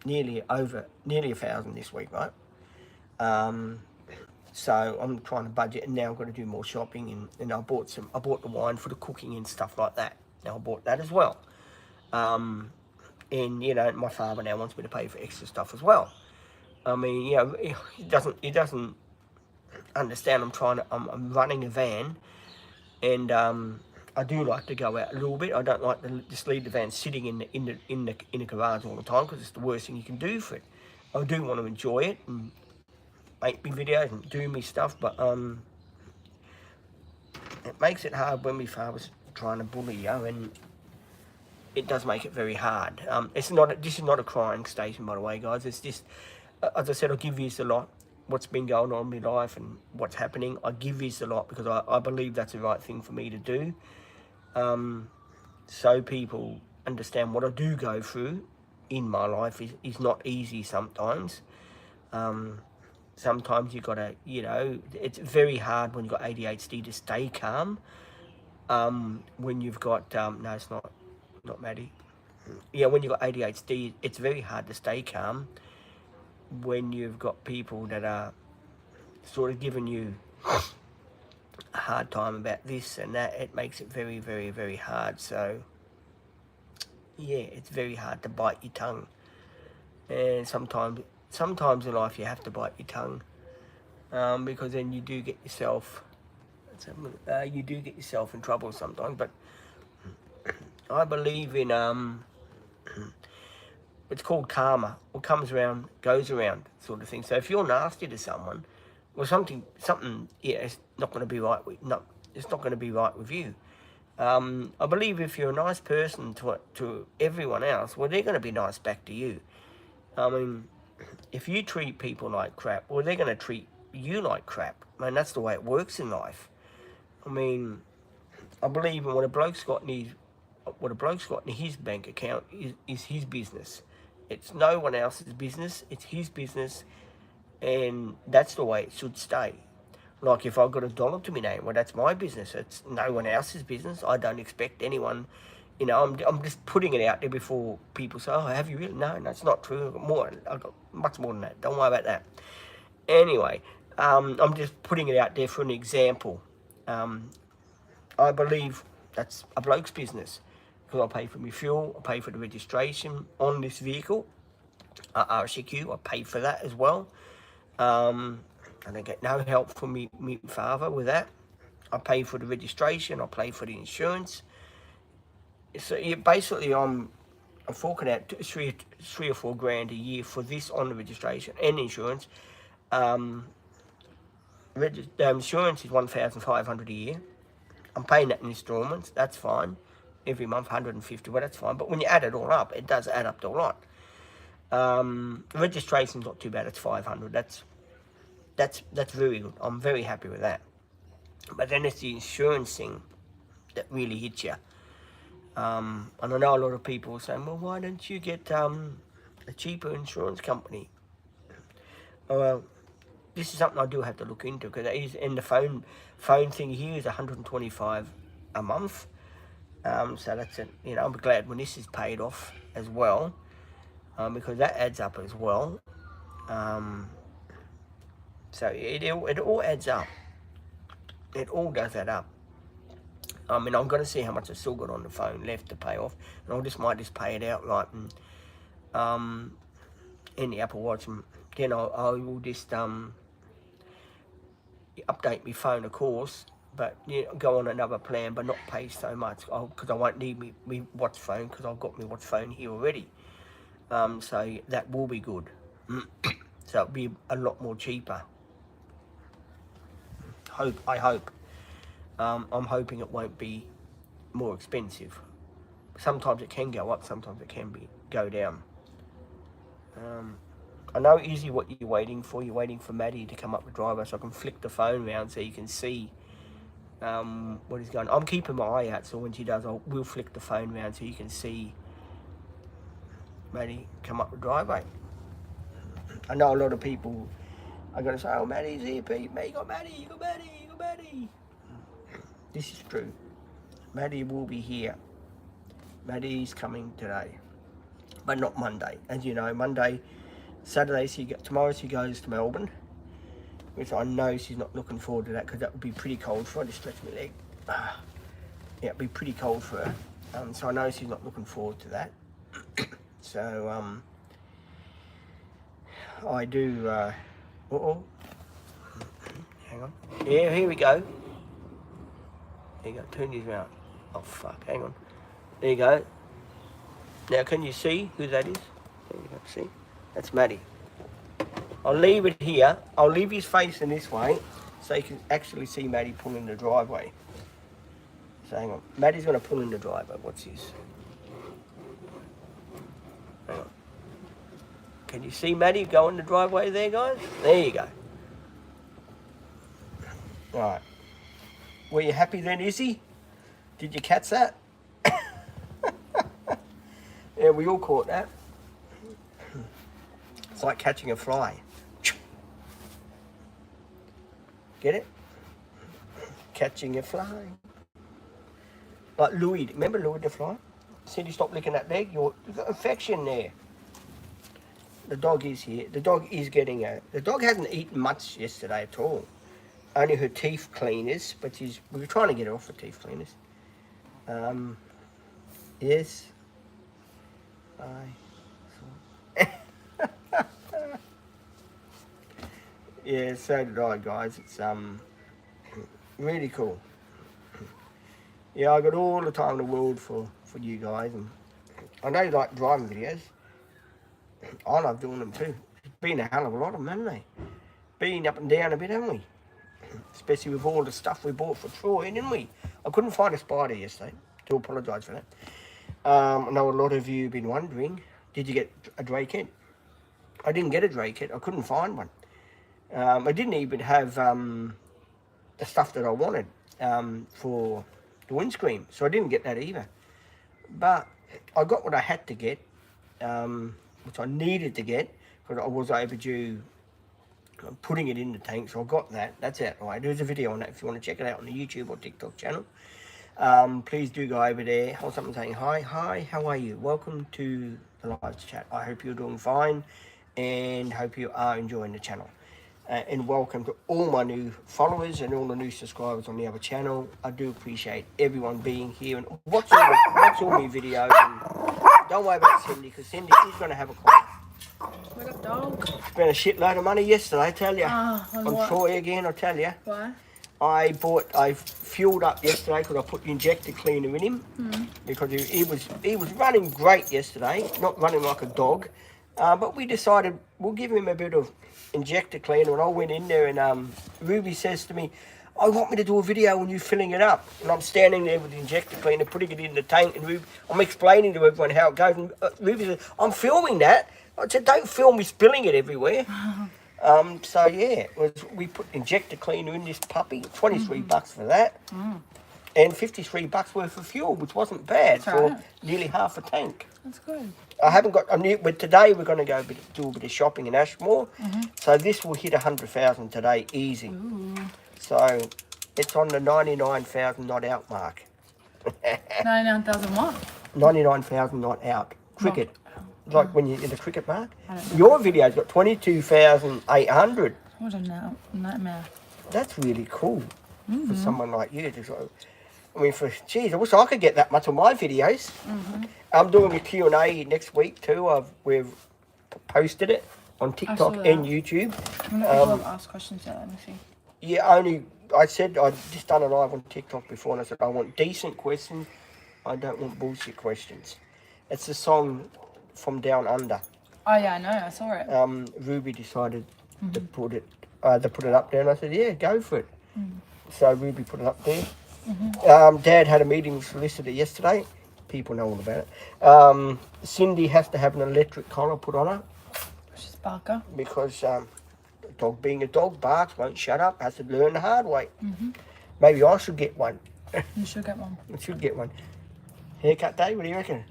Speaker 1: 1,000 this week, right? So I'm trying to budget, and now I've got to do more shopping, and I bought the wine for the cooking and stuff like that. Now I bought that as well. And my father now wants me to pay for extra stuff as well. I mean, he doesn't understand. I'm running a van, and I do like to go out a little bit. I don't like to just leave the van sitting in the garage all the time, because it's the worst thing you can do for it. I do want to enjoy it and make me videos and do me stuff, but it makes it hard when my father's trying to bully you, and it does make it very hard. This is not a crying station, by the way, guys. It's just, as I said, I'll give you a lot. What's been going on in my life and what's happening, I give you a lot because I believe that's the right thing for me to do. So people understand what I do go through in my life is not easy sometimes. Sometimes you gotta, it's very hard when you've got ADHD to stay calm. When you've got, no, it's not Maddie. Yeah, when you've got ADHD, it's very hard to stay calm when you've got people that are sort of giving you a hard time about this and that. It makes it very, very, very hard. So, yeah, it's very hard to bite your tongue. And sometimes in life you have to bite your tongue, because then you do get yourself in trouble sometimes. But I believe in it's called karma. What comes around goes around, sort of thing. So if you're nasty to someone, well, something, it's not going to be right it's not going to be right with you. I believe if you're a nice person to everyone else, well, they're going to be nice back to you. I mean, if you treat people like crap, well, they're going to treat you like crap. I mean, that's the way it works in life. I mean, I believe in what a bloke's got in his bank account is his business. It's no one else's business. It's his business, and that's the way it should stay. Like if I've got $1 to my name, well, that's my business. It's no one else's business. I don't expect anyone. I'm just putting it out there before people say, "Oh, have you really?" No, it's not true. I've got much more than that. Don't worry about that. Anyway, I'm just putting it out there for an example. I believe that's a bloke's business, because I pay for my fuel, I pay for the registration on this vehicle, RCQ. I pay for that as well. And I get no help from me father with that. I pay for the registration. I pay for the insurance. So basically, I'm forking out three or four grand a year for this on the registration and insurance. Insurance is 1,500 a year. I'm paying that in installments. That's fine. Every month, 150. Well, that's fine. But when you add it all up, it does add up to a lot. Registration's not too bad. It's 500. That's very good. I'm very happy with that. But then it's the insurance thing that really hits you. And I know a lot of people are saying, well, why don't you get a cheaper insurance company? Well, this is something I do have to look into, because it is in the phone thing here is 125 a month. So that's it. You know, I'm glad when this is paid off as well, because that adds up as well. So it all adds up. It all does add up. I mean, I'm going to see how much I still got on the phone left to pay off, and I might just pay it outright and in the Apple Watch, and then I will just update my phone, of course, but go on another plan, but not pay so much, because I won't need me watch phone, because I've got my watch phone here already. So that will be good. So it'll be a lot more cheaper. I hope. I'm hoping it won't be more expensive. Sometimes it can go up, sometimes it can go down. I know easy what you're waiting for. You're waiting for Maddie to come up the driveway so I can flick the phone around so you can see what is going on. I'm keeping my eye out, so when she does, we'll flick the phone around so you can see Maddie come up the driveway. I know a lot of people are going to say, oh, Maddie's here, Pete. You got Maddie, you got Maddie, you got Maddie. This is true. Maddie will be here. Maddie's coming today, but not Monday. As you know, Monday, Saturday, tomorrow she goes to Melbourne, which I know she's not looking forward to that, because that would be pretty cold for her. Just stretch my leg. Yeah, it'd be pretty cold for her. So I know she's not looking forward to that. So I do. Hang on. Yeah, here we go. There you go. Turn these around. Oh fuck! Hang on. There you go. Now, can you see who that is? There you go. See? That's Maddie. I'll leave it here. I'll leave his face in this way so you can actually see Maddie pull in the driveway. So hang on. Maddie's going to pull in the driveway. What's this? Hang on. Can you see Maddie go in the driveway there, guys? There you go. Right. Were you happy then, Izzy? Did you catch that? Yeah, we all caught that. It's like catching a fly. Get it? Catching a fly. Like Louis. Remember Louis the fly? Said you stop licking that leg. You've got infection there. The dog is here. The dog is getting the dog hasn't eaten much yesterday at all. Only her teeth cleaners, but we were trying to get her off the teeth cleaners. Yes. Yeah, so did I, guys. It's really cool. Yeah, I got all the time in the world for you guys, and I know you like driving videos. I love doing them too. It's been a hell of a lot of them, haven't they? Been up and down a bit, haven't we? Especially with all the stuff we bought for Troy, didn't we? I couldn't find a spider yesterday. Do apologise for that. I know a lot of you have been wondering, did you get a Drake head? I didn't get a Drake head. I couldn't find one. I didn't even have the stuff that I wanted for the windscreen, so I didn't get that either. But I got what I had to get, which I needed to get, because I was overdue putting it in the tank, so I got that. That's out right. There's a video on that if you want to check it out on the YouTube or TikTok channel. Please do go over there. Or something saying hi, how are you? Welcome to the live chat. I hope you're doing fine and hope you are enjoying the channel. And welcome to all my new followers and all the new subscribers on the other channel. I do appreciate everyone being here and watch all my videos. And don't worry about Cindy, because Cindy is going to have a call.
Speaker 2: Wake up, dog.
Speaker 1: Spent a shitload of money yesterday, I tell you.
Speaker 2: On
Speaker 1: On
Speaker 2: what?
Speaker 1: Troy again, I tell you.
Speaker 2: Why?
Speaker 1: I fueled up yesterday because I put the injector cleaner in him because he was running great yesterday, not running like a dog, but we decided we'll give him a bit of injector cleaner. And I went in there and Ruby says to me, "I want me to do a video when you're filling it up," and I'm standing there with the injector cleaner putting it in the tank, and I'm explaining to everyone how it goes. And Ruby says, "I'm filming that." I said, "Don't film me spilling it everywhere." So yeah, we put injector cleaner in this puppy, $23 for that, and $53 worth of fuel, which wasn't bad for nearly half a tank.
Speaker 2: That's good.
Speaker 1: I haven't got. But today we're going to go do a bit of shopping in Ashmore, so this will hit 100,000 today, easy.
Speaker 2: Ooh.
Speaker 1: So it's on the 99,000 not out mark.
Speaker 2: 99,000 what?
Speaker 1: 99,000 not out. Cricket. Like when you're in the cricket mark.
Speaker 2: I
Speaker 1: Your video's got 22,800.
Speaker 2: What a nightmare.
Speaker 1: That's really cool for someone like you. I mean, geez, I wish I could get that much on my videos. I'm doing a Q&A next week too. We've posted it on TikTok and YouTube.
Speaker 2: I'm not people have asked questions yet. Let me see.
Speaker 1: Yeah, I said I'd just done a live on TikTok before, and I said I want decent questions. I don't want bullshit questions. It's a song from Down Under.
Speaker 2: Oh yeah, I know. I saw it.
Speaker 1: Ruby decided to put it up there, and I said, "Yeah, go for it." So Ruby put it up there. Dad had a meeting with solicitor yesterday. People know all about it. Cindy has to have an electric collar put on her.
Speaker 2: She's Barker.
Speaker 1: Because dog being a dog barks, won't shut up, has to learn the hard way. Maybe I should get one.
Speaker 2: You should get one.
Speaker 1: I should get one. Haircut day, what do you reckon?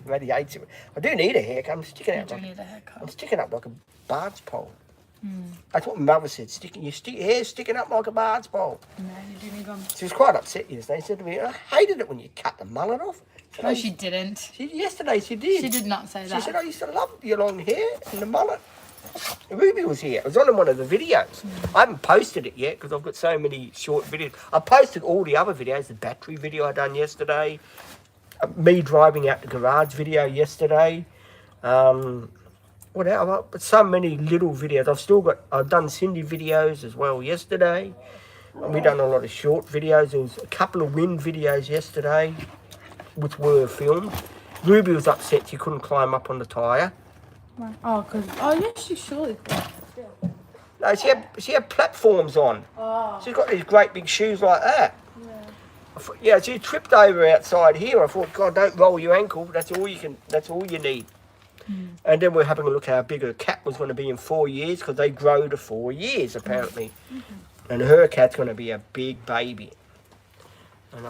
Speaker 1: Maybe hates it. I do need a haircut. I'm sticking out.
Speaker 2: Need a haircut.
Speaker 1: I'm sticking up like a barge pole. That's what my mother said. Your hair's sticking up like a barge pole.
Speaker 2: No, you do need one.
Speaker 1: She was quite upset yesterday. She said to me, "I hated it when you cut the mullet off."
Speaker 2: No, she didn't.
Speaker 1: Yesterday she did.
Speaker 2: She did not say that.
Speaker 1: She said, "I used to love your long hair and the mullet." Ruby was here. It was on one of the videos. I haven't posted it yet because I've got so many short videos. I posted all the other videos. The battery video I done yesterday. Me driving out the garage video yesterday. What else? But so many little videos. I've done Cindy videos as well yesterday. And we done a lot of short videos. There was a couple of wind videos yesterday, which were filmed. Ruby was upset she couldn't climb up on the tyre.
Speaker 2: Oh, yes, she surely could.
Speaker 1: No, she had platforms on.
Speaker 2: Oh.
Speaker 1: She's got these great big shoes like that. Yeah, she tripped over outside here. I thought, God, don't roll your ankle. That's all you need. And then we're having a look how big her cat was going to be in 4 years because they grow to 4 years apparently. And her cat's going to be a big baby. And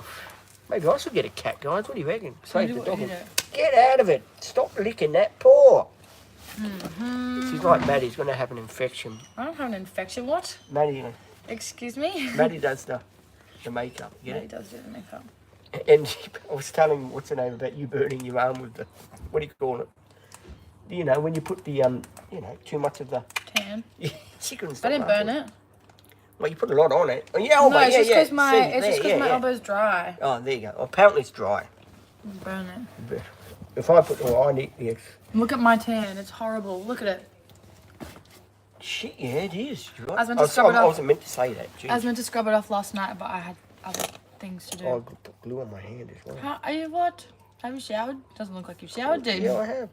Speaker 1: maybe I should get a cat, guys. What do you reckon? Save the dog. Get out of it. Stop licking that paw. She's like Maddie's going to have an infection.
Speaker 2: I don't have an infection. What?
Speaker 1: Maddie.
Speaker 2: Excuse me?
Speaker 1: Maddie does the makeup.
Speaker 2: Yeah, he does do the makeup.
Speaker 1: And I was telling, what's her name, about you burning your arm with the, what do you call it? You know, when you put the, too much of the...
Speaker 2: Tan.
Speaker 1: She couldn't stop.
Speaker 2: I didn't burn it.
Speaker 1: Well, you put a lot on it. Oh, yeah,
Speaker 2: no, it's just because my elbow's dry.
Speaker 1: Oh, there you go. Well, apparently it's dry.
Speaker 2: Burn it.
Speaker 1: If I put, I need the extra.
Speaker 2: Look at my tan. It's horrible. Look at it.
Speaker 1: Shit, yeah, it is. You're right.
Speaker 2: I was meant to scrub it off.
Speaker 1: I wasn't meant to say that. Jeez.
Speaker 2: I was meant to scrub it off last night, but I had other things to do.
Speaker 1: Oh, I put glue on my hand as well.
Speaker 2: Are you what? Have you showered? Doesn't look like you've showered, dude.
Speaker 1: Yeah, I have.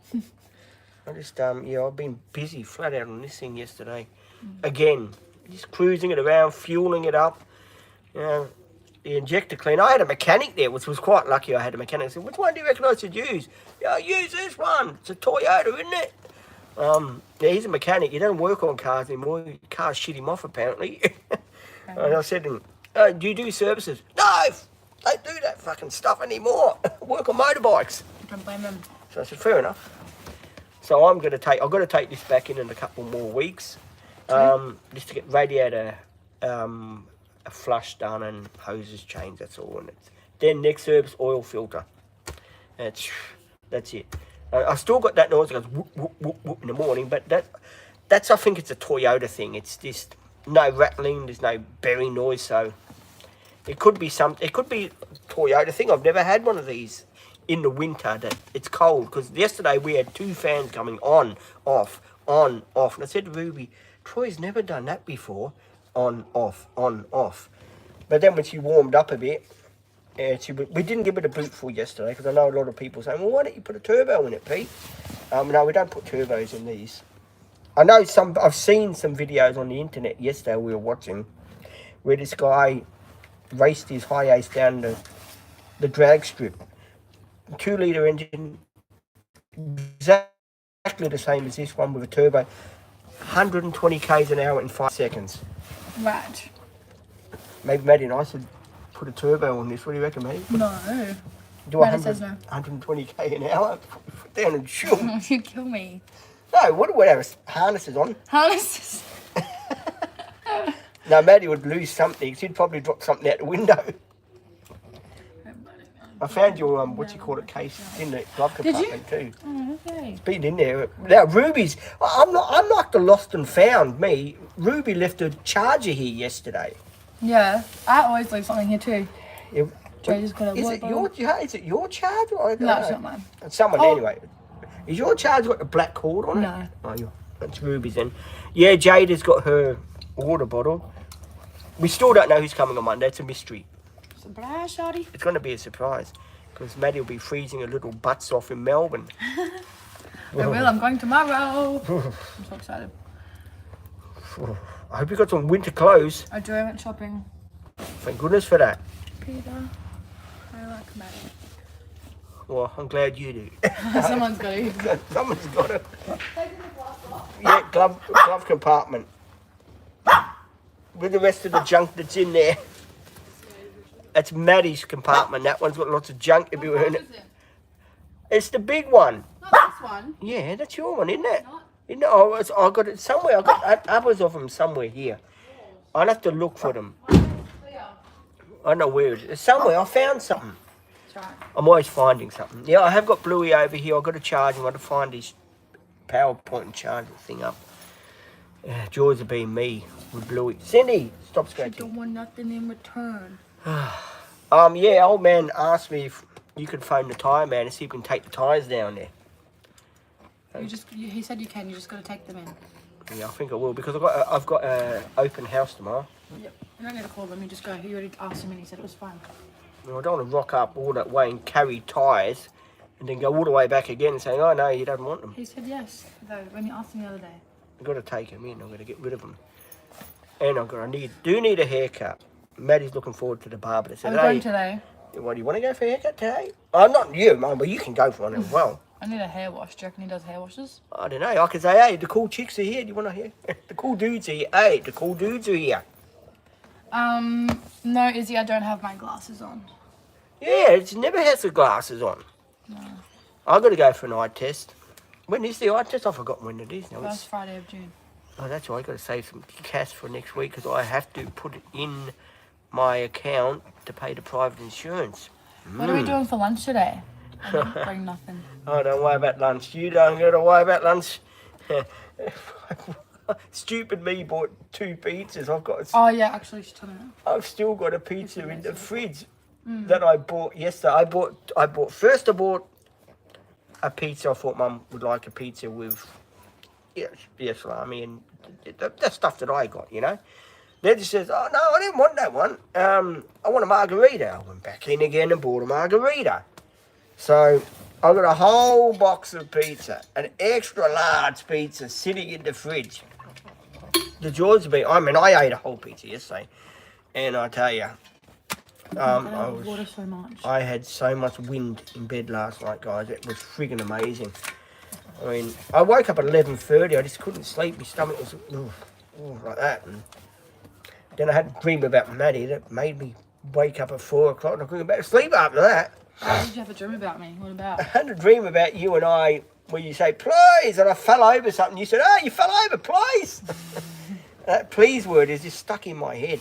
Speaker 1: I just, I've been busy flat out on this thing yesterday. Again, just cruising it around, fueling it up. You know, the injector cleaner. I had a mechanic there, which was quite lucky. I had a mechanic. I said, "Which one do you reckon I should use?" "Yeah, use this one. It's a Toyota, isn't it?" Yeah, he's a mechanic. He doesn't work on cars anymore. Cars shit him off, apparently. And I said to him, "Do you do services?" "No, don't do that fucking stuff anymore. Work on motorbikes."
Speaker 2: Don't blame him.
Speaker 1: So I said, "Fair enough." So I've got to take this back in a couple more weeks, just to get radiator a flush done and hoses changed. That's all. And then next service, oil filter. That's it. I still got that noise that goes whoop, whoop, whoop, whoop in the morning, but that's I think it's a Toyota thing. It's just no rattling, there's no bearing noise, so it could be a Toyota thing. I've never had one of these in the winter that it's cold. Because yesterday we had 2 fans coming on, off, on, off. And I said to Ruby, Troy's never done that before. On, off, on, off. But then when she warmed up a bit, we didn't give it a bootful yesterday because I know a lot of people saying, well, why don't you put a turbo in it, Pete? No, we don't put turbos in these. I know I've seen some videos on the internet yesterday we were watching where this guy raced his high ace down the drag strip. 2-litre engine, exactly the same as this one with a turbo. 120 k's an hour in 5 seconds.
Speaker 2: Right.
Speaker 1: Maybe Maddie and I should put a turbo on this. What do you reckon, Maddie?
Speaker 2: No.
Speaker 1: Do
Speaker 2: Maddie says no.
Speaker 1: 120k an hour? Put down and shoot.
Speaker 2: You kill me.
Speaker 1: No, whatever. Harnesses on.
Speaker 2: Harnesses.
Speaker 1: No, Maddie would lose something. She'd probably drop something out the window. I found your, case in the glove compartment too.
Speaker 2: Oh, okay.
Speaker 1: It's been in there. Now, Ruby's, I'm like the lost and found, me. Ruby left a charger here yesterday.
Speaker 2: Yeah, I always leave something here too.
Speaker 1: Yeah.
Speaker 2: Joe just got a
Speaker 1: Is it your charger? I don't
Speaker 2: No,
Speaker 1: know.
Speaker 2: it's not mine.
Speaker 1: It's someone
Speaker 2: Oh.
Speaker 1: anyway. Is your charger got the black cord on it?
Speaker 2: No.
Speaker 1: Oh, that's Ruby's then. Yeah, Jade has got her water bottle. We still don't know who's coming on Monday. It's a mystery.
Speaker 2: Surprise, shawty.
Speaker 1: It's going to be a surprise because Maddie will be freezing her little butts off in Melbourne.
Speaker 2: I will. I'm going tomorrow. I'm so excited.
Speaker 1: I hope you got some winter clothes.
Speaker 2: I do. I went shopping.
Speaker 1: Thank goodness for that.
Speaker 2: Peter, I like Maddie.
Speaker 1: Well, I'm glad you do.
Speaker 2: Someone's got to.
Speaker 1: Someone's got it. Yeah, glove compartment. With the rest of the junk that's in there. That's Maddie's compartment. That one's got lots of junk everywhere in it. It's the big one.
Speaker 2: Not this one.
Speaker 1: Yeah, that's your one, isn't it?
Speaker 2: Not.
Speaker 1: Isn't it? Oh, I got it somewhere. I got others of them somewhere here. I'll have to look for them. I know where it is. Somewhere. I found something.
Speaker 2: That's right.
Speaker 1: I'm always finding something. Yeah, I have got Bluey over here. I've got to charge him. I've got to find his PowerPoint and charge the thing up. Joys have been me with Bluey. Cindy, stop
Speaker 2: She
Speaker 1: scratching.
Speaker 2: don't want nothing in return.
Speaker 1: Yeah, old man asked me if you could phone the tyre man and see if you can take the tyres down there.
Speaker 2: He said you can. You just got to take them in.
Speaker 1: Yeah, I think I will because I've got an open house tomorrow.
Speaker 2: Yep. You don't need to call them. You just go. He already asked him and he said it was fine.
Speaker 1: Well, I don't want to rock up all that way and carry tyres and then go all the way back again and say, oh no, you don't want them.
Speaker 2: He said yes, though, when you asked him the other day.
Speaker 1: I've got to take them in. I've got to get rid of them. And do need a haircut. Maddie's looking forward to the barber. That said,
Speaker 2: I'm going today.
Speaker 1: What, do you want to go for a haircut today? Oh, not you, Mum, but you can go for one as well.
Speaker 2: I need a hair wash. Do you reckon he does hair washes?
Speaker 1: I don't know. I could say, hey, the cool chicks are here. Do you want to hear? The cool dudes are here. Hey, the cool dudes are here.
Speaker 2: No, Izzy, I don't have my glasses on.
Speaker 1: Yeah, it never has the glasses on.
Speaker 2: No.
Speaker 1: I've got to go for an eye test. When is the eye test? I've forgotten when it is now.
Speaker 2: First Friday of June.
Speaker 1: Oh, that's right. I've got to save some cash for next week because I have to put it in my account to pay the private insurance.
Speaker 2: What are we doing for lunch today? I didn't bring nothing.
Speaker 1: Oh, don't worry about lunch. You don't got to worry about lunch. Stupid me bought 2 pizzas.
Speaker 2: Oh yeah, actually, she's telling me.
Speaker 1: I've still got a pizza in the fridge that I bought yesterday. I bought a pizza. I thought Mum would like a pizza with salami and the stuff that I got, you know. Then she says, oh no, I didn't want that one. I want a margarita. I went back in again and bought a margarita. So I got a whole box of pizza, an extra large pizza sitting in the fridge. The joys of I ate a whole pizza yesterday, and I tell you,
Speaker 2: water so much.
Speaker 1: I had so much wind in bed last night, guys. It was friggin' amazing. I mean, I woke up at 11:30. I just couldn't sleep. My stomach was like that. And then I had a dream about Maddie that made me wake up at 4 o'clock and I couldn't go back to sleep after that.
Speaker 2: Why did you have a dream about me? What about?
Speaker 1: I had a dream about you and I where you say, please, and I fell over something. You said, oh, you fell over, please. That please word is just stuck in my head.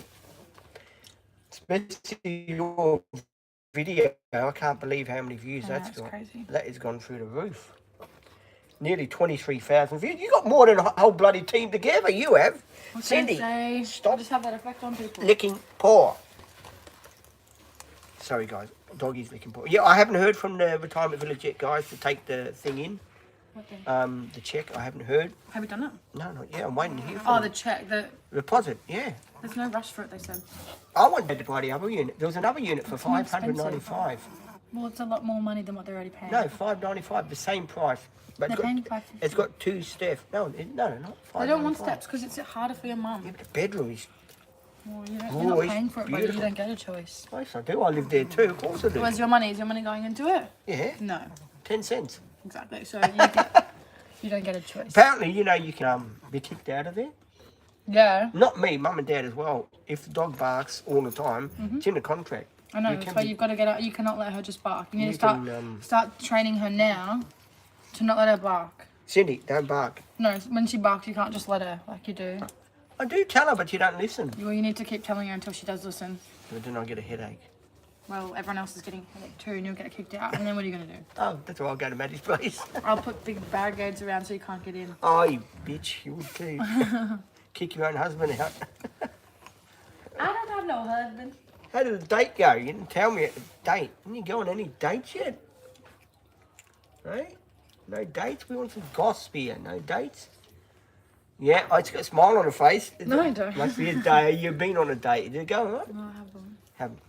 Speaker 1: Especially your video. I can't believe how many views that's got.
Speaker 2: Crazy.
Speaker 1: That has gone through the roof. Nearly 23,000 views. You got more than a whole bloody team together. You have. Cindy,
Speaker 2: stop. Just have that effect on people.
Speaker 1: Licking paw. Sorry, guys. doggy's licking paw. Yeah, I haven't heard from the retirement village yet, guys, to take the thing in.
Speaker 2: What thing?
Speaker 1: The check. I haven't heard.
Speaker 2: Have you done it?
Speaker 1: No, not yet. I'm waiting to hear from
Speaker 2: Oh,
Speaker 1: them.
Speaker 2: the check.
Speaker 1: Deposit, yeah.
Speaker 2: There's no rush for it, they said.
Speaker 1: I wanted to buy the other unit. There was another unit for
Speaker 2: more
Speaker 1: $595.
Speaker 2: Well, it's a lot more money than what they're already paying.
Speaker 1: No, $595, the same price. But
Speaker 2: They're paying $550.
Speaker 1: it's got 2 steps. No, not $595.
Speaker 2: They don't want steps because it's harder for your mum.
Speaker 1: Yeah, but the bedroom is...
Speaker 2: Well, you're not
Speaker 1: it's
Speaker 2: paying for it, but
Speaker 1: beautiful.
Speaker 2: you don't get a choice.
Speaker 1: Yes, I do. I live there too. Of course I do.
Speaker 2: Where's your money? Is your money going into it?
Speaker 1: Yeah,
Speaker 2: No,
Speaker 1: 10 cents.
Speaker 2: exactly. So you don't get a choice.
Speaker 1: Apparently, you know, you can be kicked out of there.
Speaker 2: Yeah,
Speaker 1: Not me, mum and dad as well. If the dog barks all the time, it's in the contract.
Speaker 2: I know.
Speaker 1: You
Speaker 2: That's
Speaker 1: can
Speaker 2: why
Speaker 1: be-
Speaker 2: you've got to get out. You cannot let her just bark. You need
Speaker 1: You
Speaker 2: to start
Speaker 1: can,
Speaker 2: start training her now to not let her bark.
Speaker 1: Cindy, don't bark.
Speaker 2: No, when she barks, you can't just let her like you do.
Speaker 1: I do tell her, but you don't listen.
Speaker 2: Well, you need to keep telling her until she does listen.
Speaker 1: But then I get a headache.
Speaker 2: Well, everyone else is getting a headache too, and you'll get kicked out. And then what are you going to do?
Speaker 1: Oh, that's why I'll go to Maddie's place.
Speaker 2: I'll put big barricades around so you can't get in.
Speaker 1: Oh, you bitch, you would too. Kick your own husband out.
Speaker 2: I don't have no husband.
Speaker 1: How did the date go? You didn't tell me at the date. Didn't you go on any dates yet? Hey? No dates? We want some gossip here. No dates? Yeah, I just got a smile on her face.
Speaker 2: No, I don't.
Speaker 1: Must be a day. You've been on a date. Did it go all right?
Speaker 2: No, I haven't.
Speaker 1: Haven't.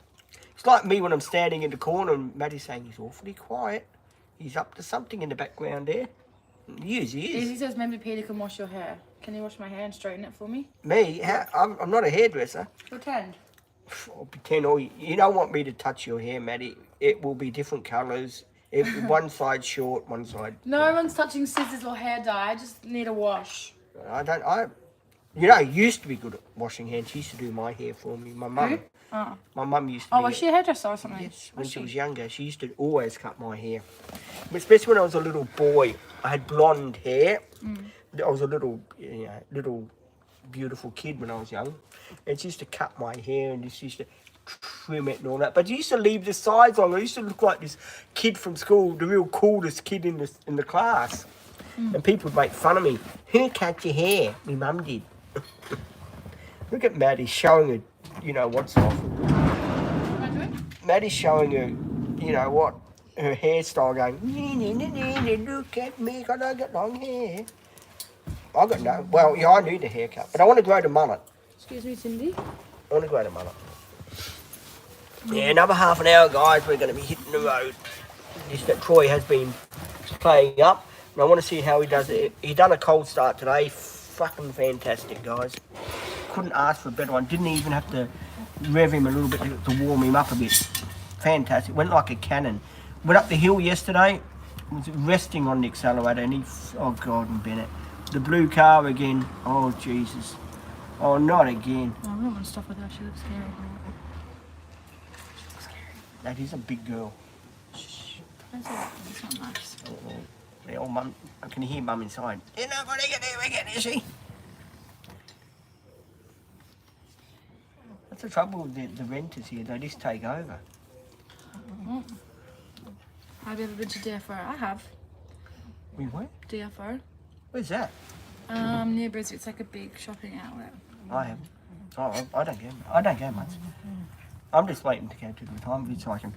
Speaker 1: It's like me when I'm standing in the corner and Maddie's saying he's awfully quiet. He's up to something in the background there. He is.
Speaker 2: Izzy says maybe Peter can wash your hair. Can you wash my hair and straighten it for me?
Speaker 1: Me? I'm not a hairdresser.
Speaker 2: Pretend.
Speaker 1: I'll pretend all you don't want me to touch your hair, Maddie. It will be different colours. One side short, one side.
Speaker 2: No one's touching scissors or hair dye. I just need a wash.
Speaker 1: You know, I used to be good at washing hands. She used to do my hair for me. My mum.
Speaker 2: Oh.
Speaker 1: My mum used to
Speaker 2: Oh,
Speaker 1: be
Speaker 2: was she a hairdresser or something?
Speaker 1: Yes, when she was younger, she used to always cut my hair. Especially when I was a little boy. I had blonde hair. I was a little beautiful kid when I was young. And she used to cut my hair and she used to trim it and all that. But she used to leave the sides on. I used to look like this kid from school, the real coolest kid in the class. And people would make fun of me. Who cut your hair? My mum did. Look at Maddie showing her, you know, what's off.
Speaker 2: What am I doing?
Speaker 1: Maddie's showing her, you know what, her hairstyle going, look at me, because I got long hair. I got no, well, yeah, I need a haircut, but I want to grow the mullet.
Speaker 2: Excuse me, Cindy.
Speaker 1: I want to grow the mullet. Yeah, another half an hour, guys, we're going to be hitting the road. This that Troy has been playing up, and I want to see how he does it. He done a cold start today, fucking fantastic, guys. Couldn't ask for a better one. Didn't even have to rev him a little bit to warm him up a bit. Fantastic. Went like a cannon. Went up the hill yesterday. Was resting on the accelerator and oh God, and Bennett. The blue car again. Oh Jesus. Oh, not again.
Speaker 2: Oh, I don't want to stop with her. She looks scary. She looks scary.
Speaker 1: That is a big girl.
Speaker 2: Shh. That's not nice.
Speaker 1: The old mum. I can hear mum inside. You're not going to get there again, is she? That's the trouble with the renters here. They just take over.
Speaker 2: Have you ever been to DFO? I have.
Speaker 1: We what?
Speaker 2: DFO.
Speaker 1: Where's that?
Speaker 2: Near Brisbane. It's like a big shopping outlet.
Speaker 1: I haven't. Oh, I don't go. I don't go much. I'm just waiting to go to the retirement village so I can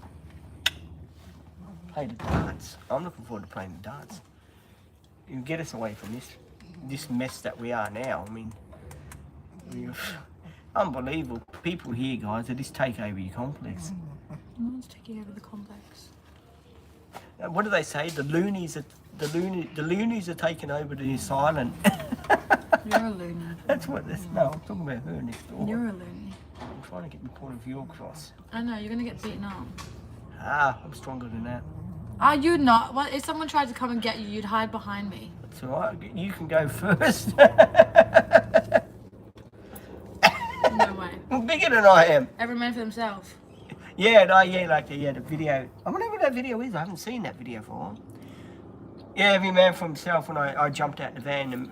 Speaker 1: play the darts. I'm looking forward to playing the darts. You get us away from this mess that we are now. I mean, unbelievable. People here, guys, they just take over your complex.
Speaker 2: No one's taking over the complex.
Speaker 1: What do they say? The loonies are taking over the asylum.
Speaker 2: You're a loony.
Speaker 1: That's what this. No, I'm talking about her next door.
Speaker 2: You're a loony.
Speaker 1: I'm trying to get my point of view across.
Speaker 2: I know, you're gonna get beaten up.
Speaker 1: I'm stronger than that.
Speaker 2: Are you not? Well, if someone tried to come and get you, you'd hide behind me.
Speaker 1: That's all right. You can go first.
Speaker 2: No way.
Speaker 1: I'm bigger than I am.
Speaker 2: Every man for themselves.
Speaker 1: Yeah, the video. I wonder what that video is. I haven't seen that video for a while. Yeah, every man for himself. When I jumped out the van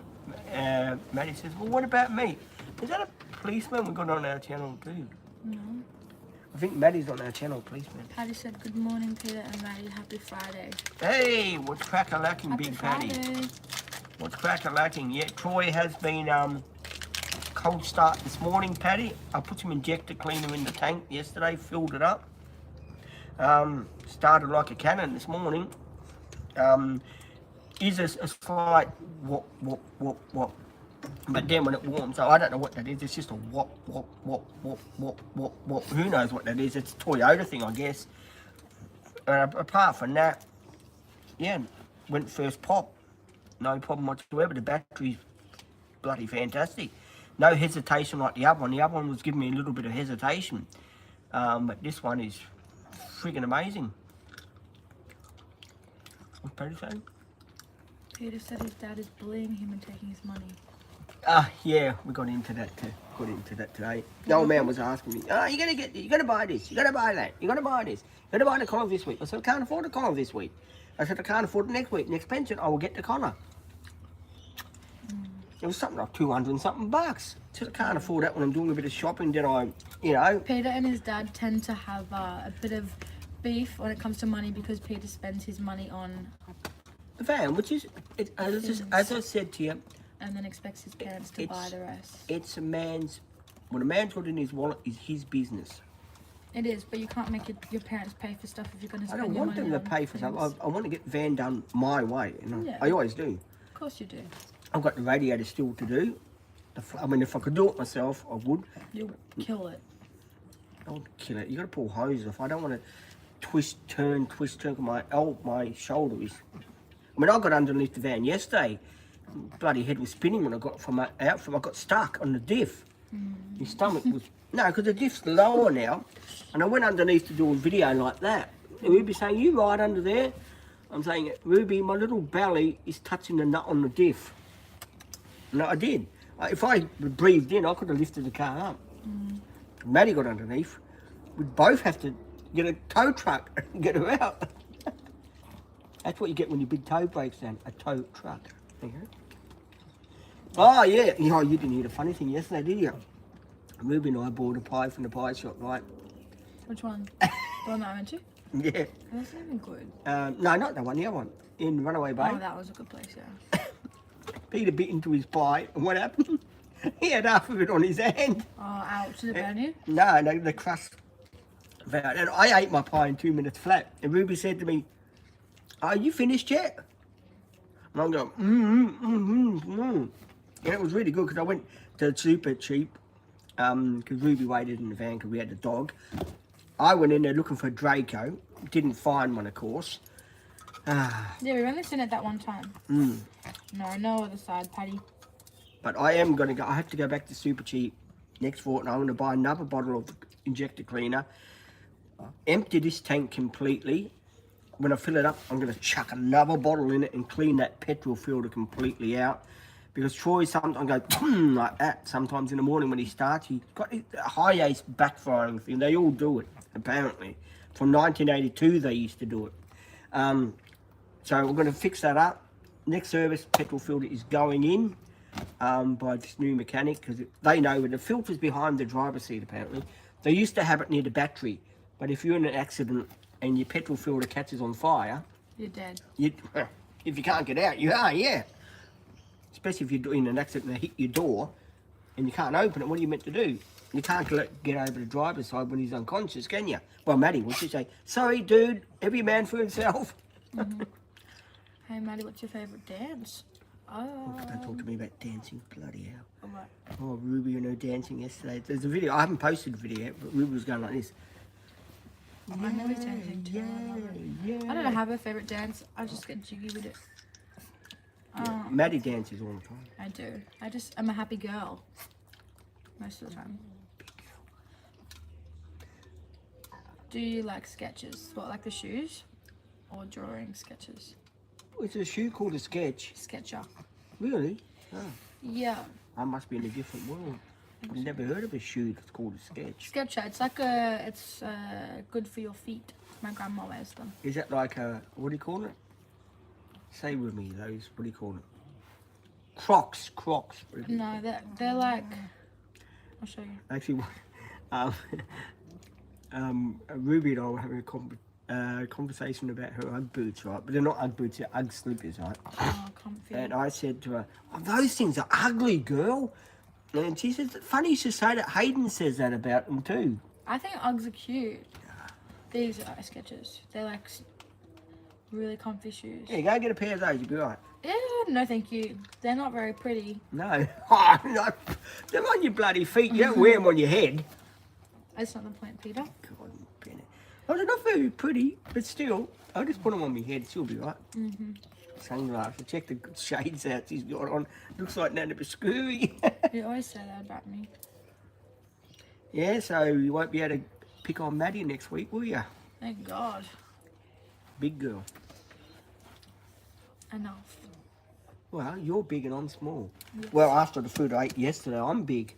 Speaker 1: and Maddie says, well, what about me? Is that a policeman we got on our channel too?
Speaker 2: No.
Speaker 1: I think Maddie's on our channel, policeman.
Speaker 2: Patty said, good morning, Peter and Maddie. Happy Friday.
Speaker 1: Hey, what's crack-a-lacking,
Speaker 2: Happy
Speaker 1: Big Patty?
Speaker 2: Friday.
Speaker 1: What's crack-a-lacking? Yeah, Troy has been cold start this morning, Patty. I put some injector cleaner in the tank yesterday, filled it up. Started like a cannon this morning. Is a slight whoop, whoop, whoop, whoop. But then when it warms, so I don't know what that is. It's just a whoop, whoop, whoop, whoop, whoop, whoop, whoop. Who knows what that is? It's a Toyota thing, I guess. Apart from that, yeah, when it first popped, no problem whatsoever. The battery's bloody fantastic. No hesitation like the other one. The other one was giving me a little bit of hesitation. But this one is friggin' amazing. What's Paddy saying?
Speaker 2: Peter said his dad is bullying him and taking his money.
Speaker 1: Yeah, we got into that today. The old man was asking me, you gotta buy this, you gotta buy that, you gotta buy this, you gotta buy the collar this week. I said, I can't afford the collar this week. I said, I can't afford it next week. Next pension, I will get the collar. It was something like 200 and something bucks. I said, I can't afford that when I'm doing a bit of shopping, then I, you know.
Speaker 2: Peter and his dad tend to have a bit of beef when it comes to money because Peter spends his money on
Speaker 1: The van, which is, as I said to you,
Speaker 2: and then expects his parents to buy the rest.
Speaker 1: It's a man's, what a man's got in his wallet is his business.
Speaker 2: It is, but you can't make your parents pay for stuff if you're going to
Speaker 1: I
Speaker 2: spend
Speaker 1: don't
Speaker 2: your
Speaker 1: want
Speaker 2: money
Speaker 1: them to pay for stuff. I want to get the van done my way. You know?
Speaker 2: Yeah.
Speaker 1: I always do.
Speaker 2: Of course you do.
Speaker 1: I've got the radiator still to do. I mean, if I could do it myself, I would.
Speaker 2: You'll kill it.
Speaker 1: I would kill it. You got to pull hoses off. I don't want to twist, turn. My shoulder is. I mean, I got underneath the van yesterday. Bloody head was spinning when I got I got stuck on the diff. My stomach was because the diff's lower now, and I went underneath to do a video like that. And Ruby saying, "You right under there?" I'm saying, "Ruby, my little belly is touching the nut on the diff." No, I did. If I breathed in, I could have lifted the car up. Maddie got underneath. We'd both have to get a tow truck and get her out. That's what you get when your big toe breaks down, a tow truck. There you go. Oh, yeah. You didn't hear the funny thing yesterday, did you? Ruby and I bought a pie from the pie shop, right?
Speaker 2: Which one? The one that I went to?
Speaker 1: Yeah.
Speaker 2: That's not even good.
Speaker 1: No, not that one, the other one. In Runaway Bay.
Speaker 2: Oh, that was a good place, yeah.
Speaker 1: Peter bit into his pie, and what happened? He had half of it on his hand.
Speaker 2: Oh, ouch. Did it burn you?
Speaker 1: No, the crust. And I ate my pie in 2 minutes flat. And Ruby said to me, "Are you finished yet?" And I'm going, And it was really good because I went to Super Cheap because Ruby waited in the van because we had the dog. I went in there looking for Draco. Didn't find one, of course.
Speaker 2: Yeah, we've only seen it that one time. No other side, Paddy.
Speaker 1: But I am going to go. I have to go back to Super Cheap next fortnight. I'm going to buy another bottle of injector cleaner. Empty this tank completely. When I fill it up, I'm going to chuck another bottle in it and clean that petrol filter completely out. Because Troy sometimes goes like that sometimes in the morning when he starts. He's got a high ace backfiring thing. They all do it, apparently. From 1982, they used to do it. So we're going to fix that up. Next service, petrol filter is going in by this new mechanic because they know when the filter's behind the driver's seat, apparently. They used to have it near the battery. But if you're in an accident and your petrol filter catches on fire...
Speaker 2: You're dead.
Speaker 1: If you can't get out, you are, yeah. Especially if you're in an accident and they hit your door and you can't open it, what are you meant to do? You can't get over the driver's side when he's unconscious, can you? Well, Maddie, would you say, "Sorry, dude, every man for himself"?
Speaker 2: Hey, Maddie, what's your favourite dance?
Speaker 1: Oh, don't talk to me about dancing, bloody hell.
Speaker 2: What?
Speaker 1: Oh, Ruby and her dancing yesterday. There's a video, I haven't posted the video yet, but Ruby was going like this.
Speaker 2: I know he's dancing too. I don't have a favourite dance. I just get jiggy with it.
Speaker 1: Maddie dances all the time.
Speaker 2: I do. I'm a happy girl. Most of the time. Do you like sketches? What, like the shoes? Or drawing sketches?
Speaker 1: It's a shoe called a sketch.
Speaker 2: Sketcher.
Speaker 1: Really? Oh,
Speaker 2: Yeah.
Speaker 1: I must be in a different world. I've never heard of a shoe that's called a sketch.
Speaker 2: Sketcher. It's good for your feet. My grandma wears them.
Speaker 1: Is that like a, what do you call it? Say with me, those, what do you call it? Crocs.
Speaker 2: No, they're like, I'll show you.
Speaker 1: Actually, Ruby and I were having a conversation about her Ugg boots, right? But they're not Ugg boots, they're Ugg slippers, right?
Speaker 2: Oh, comfy.
Speaker 1: And I said to her, "Oh, those things are ugly, girl." And she said, "Funny you should say that. Hayden says that about them too."
Speaker 2: I think Uggs are cute. These are Skechers. They're like really comfy shoes.
Speaker 1: Yeah, go get a pair of those, you'll be right.
Speaker 2: Yeah, no thank you. They're not very pretty.
Speaker 1: No. Oh, no. They're on your bloody feet. You don't wear them on your head.
Speaker 2: That's not the point, Peter.
Speaker 1: God, Bennett. Oh, they're not very pretty, but still, I'll just put them on my head. She'll be right. Sunglasses. Check the shades out she's got on. Looks like nothing but screwy.
Speaker 2: You always say that about me.
Speaker 1: Yeah, so you won't be able to pick on Maddie next week, will you?
Speaker 2: Thank God.
Speaker 1: Big girl.
Speaker 2: Enough.
Speaker 1: Well, you're big and I'm small.
Speaker 2: Yes.
Speaker 1: Well, after the food I ate yesterday, I'm big.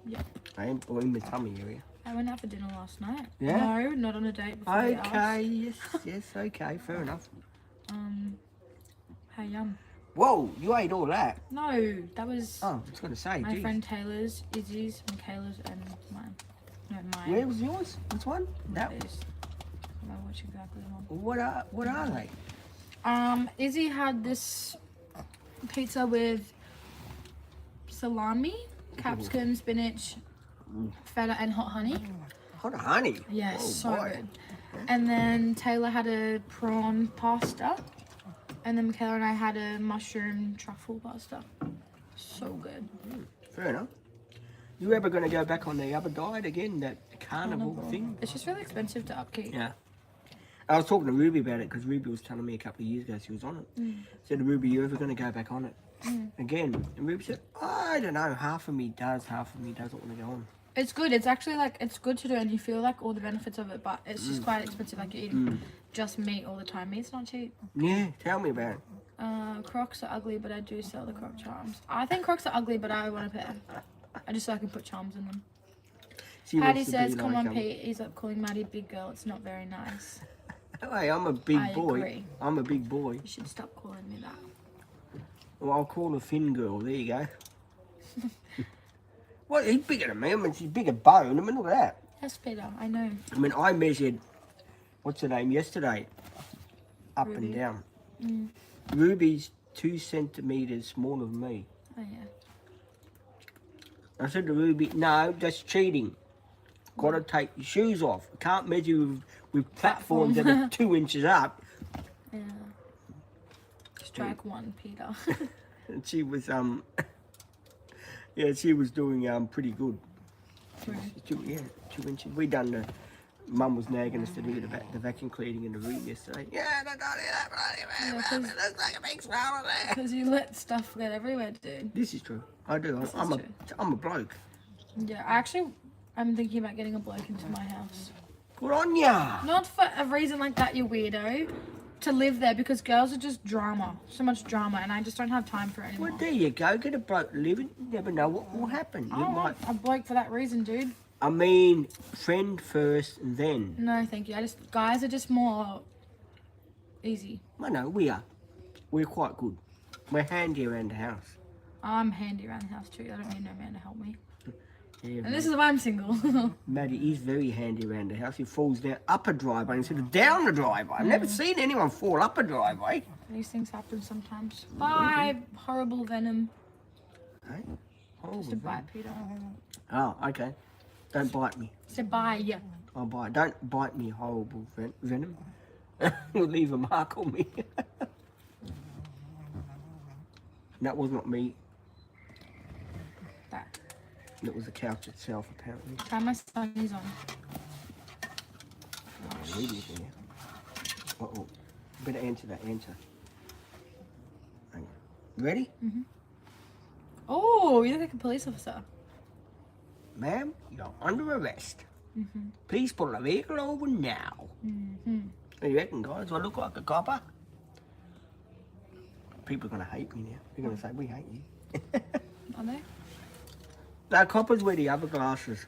Speaker 2: Yep.
Speaker 1: I am in the tummy area.
Speaker 2: I went out for dinner last night.
Speaker 1: Yeah?
Speaker 2: No, not on a date before the
Speaker 1: Okay,
Speaker 2: house.
Speaker 1: yes, okay, fair enough.
Speaker 2: How yum.
Speaker 1: Whoa, you ate all that?
Speaker 2: No, that was
Speaker 1: Oh, I was going to say,
Speaker 2: my
Speaker 1: geez.
Speaker 2: friend Taylor's, Izzy's, Michaela's, and mine. No, mine.
Speaker 1: Where was yours? Which one? That
Speaker 2: That is. I don't know which exactly one.
Speaker 1: What are they?
Speaker 2: Izzy had this pizza with salami, capsicum, spinach, feta, and hot honey.
Speaker 1: Hot honey.
Speaker 2: Yes,
Speaker 1: Oh,
Speaker 2: so
Speaker 1: boy.
Speaker 2: good. And then Taylor had a prawn pasta. And then Michaela and I had a mushroom truffle pasta. So good.
Speaker 1: Fair enough. You ever going to go back on the other diet again, that carnivore thing?
Speaker 2: It's just really expensive to upkeep.
Speaker 1: Yeah. I was talking to Ruby about it because Ruby was telling me a couple of years ago she was on it. Said to Ruby, you ever going to go back on it again? And Ruby said, I don't know, half of me doesn't want to go on.
Speaker 2: It's good. It's actually like, it's good to do and you feel like all the benefits of it, but it's just quite expensive. Like you're eating just meat all the time. Meat's not cheap.
Speaker 1: Yeah, tell me about it.
Speaker 2: Crocs are ugly, but I do sell the Croc charms. I think Crocs are ugly, but I want a pair. I just so I can put charms in them.
Speaker 1: She
Speaker 2: Patty
Speaker 1: wants to
Speaker 2: says,
Speaker 1: be
Speaker 2: come
Speaker 1: like,
Speaker 2: on Pete, he's up calling Maddie big girl. It's not very nice.
Speaker 1: Hey, I'm a big
Speaker 2: I
Speaker 1: boy.
Speaker 2: agree.
Speaker 1: I'm a big boy.
Speaker 2: You should stop calling me that.
Speaker 1: Well, I'll call her Finn girl. There you go. Well, he's bigger than me. I mean, she's bigger bone. I mean, look at that.
Speaker 2: Yes, Peter, I know.
Speaker 1: I mean, I measured, what's her name, yesterday. Up
Speaker 2: Ruby.
Speaker 1: and down. Ruby's 2 centimeters smaller than me.
Speaker 2: Oh, yeah.
Speaker 1: I said to Ruby, no, that's cheating. Got to take your shoes off. Can't measure with platforms that are 2 inches up.
Speaker 2: Yeah. Strike one, Peter.
Speaker 1: And she was, yeah, she was doing pretty good.
Speaker 2: Right.
Speaker 1: 2 inches. We done the, Mum was nagging us to do the vacuum cleaning in the room yesterday. Yeah, don't do that, bloody man. It looks like a big smell on there.
Speaker 2: Because you let stuff get everywhere, dude.
Speaker 1: This is true. I do.
Speaker 2: This is
Speaker 1: I'm
Speaker 2: true.
Speaker 1: a bloke.
Speaker 2: Yeah, I'm thinking about getting a bloke into my house.
Speaker 1: Good on ya.
Speaker 2: Not for a reason like that, you weirdo. To live there, because girls are just drama. So much drama, and I just don't have time for it anymore.
Speaker 1: Well, there you go. Get a bloke living. You never know what will happen.
Speaker 2: I
Speaker 1: You
Speaker 2: don't
Speaker 1: might.
Speaker 2: want a bloke for that reason, dude.
Speaker 1: I mean, friend first and then.
Speaker 2: No, thank you. Guys are just more easy.
Speaker 1: I know, we are. We're quite good. We're handy around the house.
Speaker 2: I'm handy around the house too. I don't need no man to help me.
Speaker 1: Yeah,
Speaker 2: And this is why I'm single.
Speaker 1: Maddie is very handy around the house. He falls down up a driveway instead of down the driveway. I've never seen anyone fall up a driveway.
Speaker 2: These things happen sometimes. Bye, horrible venom.
Speaker 1: Hey?
Speaker 2: Just a bite, Peter.
Speaker 1: Oh, okay. Don't bite me.
Speaker 2: Say bye.
Speaker 1: I'll bite. Don't bite me, horrible venom. You'll leave a mark on me. That was not me.
Speaker 2: That.
Speaker 1: It was the couch itself, apparently.
Speaker 2: Try my sunnies on.
Speaker 1: Oh, really there. Uh-oh. Better answer that answer. Hang on. Ready?
Speaker 2: Oh, you look like a police officer.
Speaker 1: Ma'am, you're under arrest. Please pull the vehicle over now. What do you reckon, guys? Do I look like a copper? People are going to hate me now. They're going to say, we hate you.
Speaker 2: Are they?
Speaker 1: Now, coppers wear the other glasses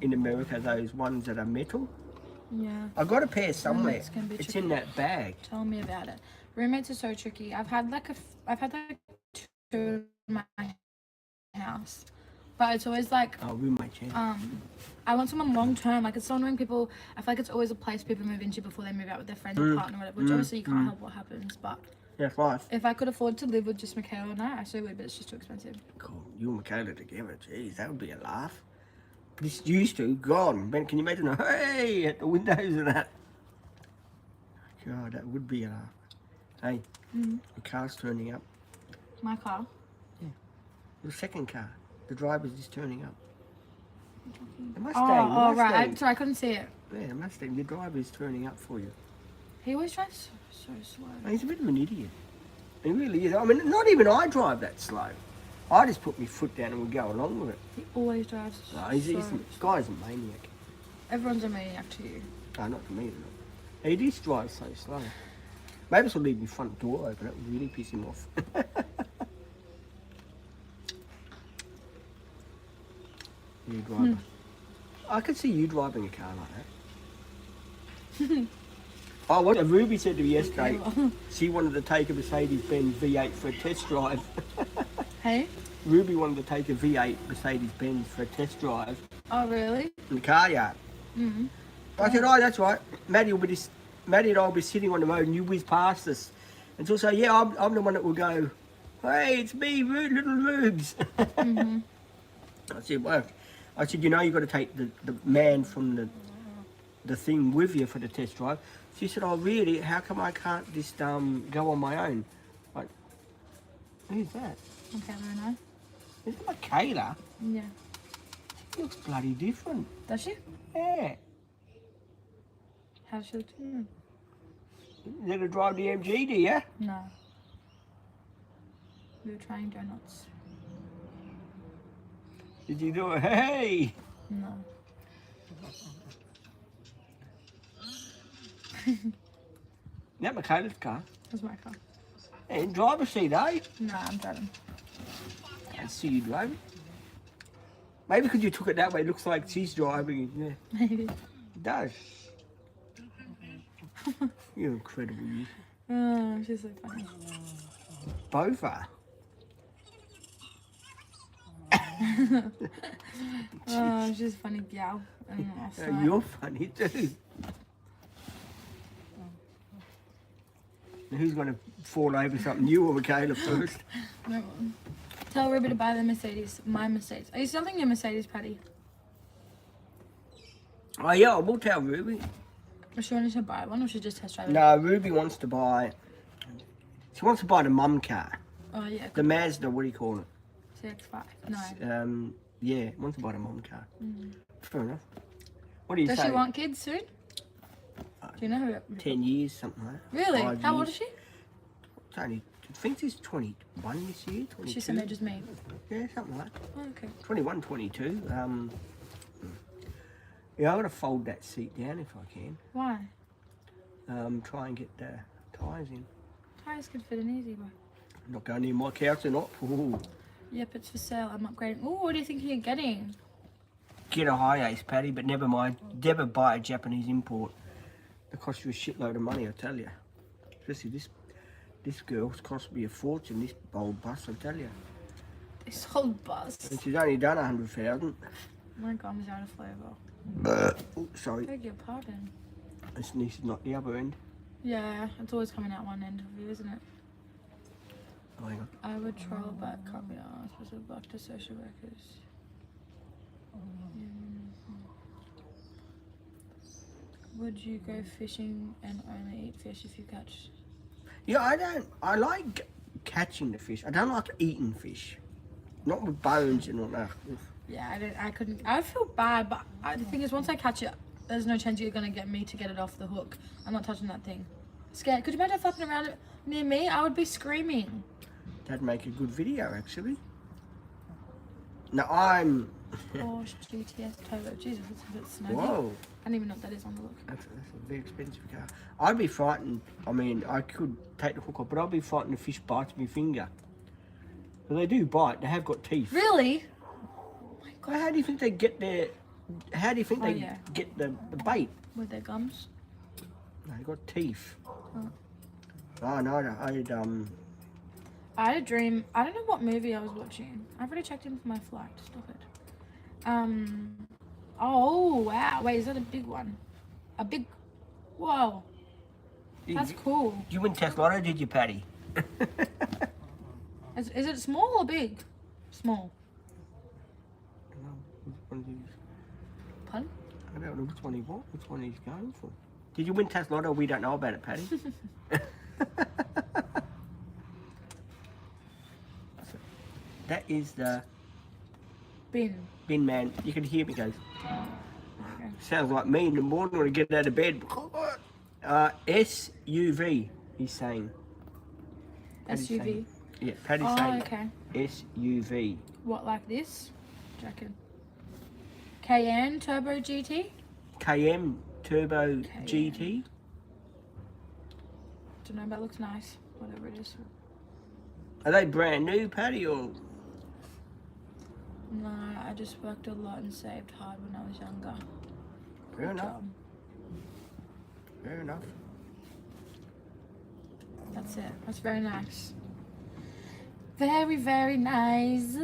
Speaker 1: in America, those ones that are metal.
Speaker 2: Yeah.
Speaker 1: I got a pair somewhere.
Speaker 2: It's gonna be
Speaker 1: It's
Speaker 2: tricky.
Speaker 1: in that bag.
Speaker 2: Tell me about it. Roommates are so tricky. I've had like 2 in my house, but it's always like
Speaker 1: Oh, roommate, yeah.
Speaker 2: I want someone long term. Like it's so annoying. People, I feel like it's always a place people move into before they move out with their friend or partner, or whatever. Which obviously you can't help what happens. But
Speaker 1: That's life.
Speaker 2: if I could afford to live with just Michaela and I so would, but it's just too expensive.
Speaker 1: Cool. You and Michaela together, jeez, that would be a laugh. This used to, gone. Ben, can you imagine? Hey, at the windows and that. God, that would be a laugh. Hey, the car's turning up.
Speaker 2: My car.
Speaker 1: The second car. The driver's just turning up. The Mustang.
Speaker 2: Oh,
Speaker 1: the
Speaker 2: right.
Speaker 1: Mustang.
Speaker 2: Sorry, I couldn't see it.
Speaker 1: Yeah, the Mustang. The driver's turning up for you.
Speaker 2: He always drives so slow.
Speaker 1: He's a bit of an idiot. He really is. I mean, not even I drive that slow. I just put my foot down and we go along with it.
Speaker 2: He always drives
Speaker 1: No,
Speaker 2: so
Speaker 1: this guy's a maniac.
Speaker 2: Everyone's a maniac to you.
Speaker 1: No, not to me, no. He just drives so slow. Maybe I'll leave my front door open. That would really piss him off. You driver. I could see you driving a car like that. Oh, what Ruby said to me yesterday, she wanted to take a Mercedes-Benz V8 for a test drive.
Speaker 2: Hey?
Speaker 1: Ruby wanted to take a V8 Mercedes-Benz for a test drive
Speaker 2: Oh, really?
Speaker 1: in the car yard. I said, oh, that's right. Maddie and I will be sitting on the road and you whiz past us. And she'll say, yeah, I'm the one that will go, hey, it's me, little Rubes. I said, well, you know, you've got to take the man from the thing with you for the test drive. She said, oh, really? How come I can't just go on my own? Like, who's that?
Speaker 2: Okay, very nice.
Speaker 1: Is it Michaela?
Speaker 2: Yeah.
Speaker 1: She looks bloody different.
Speaker 2: Does she?
Speaker 1: Yeah.
Speaker 2: How does she look to you?
Speaker 1: You never drive the MG, do you?
Speaker 2: No. We were trying donuts.
Speaker 1: Did you do it? Hey!
Speaker 2: No.
Speaker 1: Is that Michaela's car?
Speaker 2: That's my car.
Speaker 1: Hey, in driver's seat, eh?
Speaker 2: No, I'm driving.
Speaker 1: I see you driving. Maybe because you took it that way, it looks like she's driving. Yeah,
Speaker 2: Maybe.
Speaker 1: it does. You're incredible, you.
Speaker 2: Oh, she's so funny.
Speaker 1: Both are.
Speaker 2: Oh, she's a funny gal.
Speaker 1: You're funny too. Now, who's going to fall over something, you or Michaela first?
Speaker 2: No. Tell Ruby to buy the Mercedes, my Mercedes. Are you selling your Mercedes, Patty?
Speaker 1: Oh yeah, I will tell Ruby.
Speaker 2: Or she wanted to buy one, or she just test drive it?
Speaker 1: No, Ruby wants to buy. She wants to buy the mum car,
Speaker 2: Oh, yeah.
Speaker 1: the Mazda. What do you call it?
Speaker 2: CX-5. No.
Speaker 1: Yeah, wants to buy the mum car. Fair enough. What do you
Speaker 2: Does
Speaker 1: say?
Speaker 2: she want kids soon? Do you know her?
Speaker 1: 10 years, something like that.
Speaker 2: Really?
Speaker 1: 5
Speaker 2: How old
Speaker 1: years.
Speaker 2: is she?
Speaker 1: It's only, I think she's 21 this year. 22.
Speaker 2: She's the same age as me.
Speaker 1: Yeah, something like that.
Speaker 2: Oh, okay.
Speaker 1: 21, 22. Yeah, I'm gonna fold that seat down if I can.
Speaker 2: Why?
Speaker 1: Try and get the tyres in.
Speaker 2: Tires could fit in easy, but.
Speaker 1: I'm not going near my couch or not. Ooh.
Speaker 2: Yep, it's for sale. I'm upgrading. Oh, what do you think you're getting?
Speaker 1: Get a high ace, Patty, but never mind. Never buy a Japanese import. They cost you a shitload of money, I tell you. Especially this girl's cost me a fortune. This old bus, I tell you.
Speaker 2: This whole bus.
Speaker 1: And she's only done 100,000.
Speaker 2: My gum's out of flavour.
Speaker 1: Oh, sorry.
Speaker 2: Beg your pardon.
Speaker 1: This is not the other end.
Speaker 2: Yeah, it's always coming out one end of you, isn't it?
Speaker 1: Oh, hang on.
Speaker 2: I would troll, but can't be asked. Was a block to social workers. Would you go fishing and only eat fish if you catch?
Speaker 1: Yeah, I like catching the fish. I don't like eating fish. Not with bones and all that.
Speaker 2: Yeah, I couldn't. I feel bad, but the thing is, once I catch it, there's no chance you're gonna get me to get it off the hook. I'm not touching that thing. Scared. Could you imagine flapping around it near me? I would be screaming.
Speaker 1: That'd make a good video, actually. Now I'm.
Speaker 2: Porsche GTS Turbo. Jesus, it's a bit snuggy.
Speaker 1: Whoa.
Speaker 2: I don't even know what that is on the look.
Speaker 1: That's a very expensive car. I'd be frightened. I mean, I could take the hook off, but I'd be frightened the fish bites my finger. But they do bite. They have got teeth.
Speaker 2: Really? Oh my god.
Speaker 1: Well, how do you think they get their? How do you think
Speaker 2: Oh,
Speaker 1: they
Speaker 2: yeah.
Speaker 1: get the bait?
Speaker 2: With their gums?
Speaker 1: No, they got teeth.
Speaker 2: Oh.
Speaker 1: Oh no,
Speaker 2: I had a dream. I don't know what movie I was watching. I've already checked in for my flight. Stop it. Oh wow. Wait, is that a big one? A big. Whoa. That's cool.
Speaker 1: You win Tesla, did you, Patty?
Speaker 2: Is it small or big? Small. Pardon?
Speaker 1: I don't know which one he wants, which one he's going for. Did you win Taslotto? We don't know about it, Patty. So, that is the
Speaker 2: Bin.
Speaker 1: bin man. You can hear me, guys.
Speaker 2: Okay.
Speaker 1: Sounds like me in the morning when I get out of bed. SUV, he's saying. Patty's
Speaker 2: SUV.
Speaker 1: saying- Yeah, Patty's
Speaker 2: Oh,
Speaker 1: saying
Speaker 2: okay.
Speaker 1: SUV.
Speaker 2: What, like this? Do you reckon? Cayenne Turbo GT?
Speaker 1: KM Turbo GT.
Speaker 2: Don't know, but it looks nice. Whatever it is.
Speaker 1: Are they brand new, Patty, or?
Speaker 2: No, I just worked a lot and saved hard when I was younger.
Speaker 1: Fair
Speaker 2: Good
Speaker 1: enough.
Speaker 2: job.
Speaker 1: Fair enough.
Speaker 2: That's it. That's very nice. Very, very nice.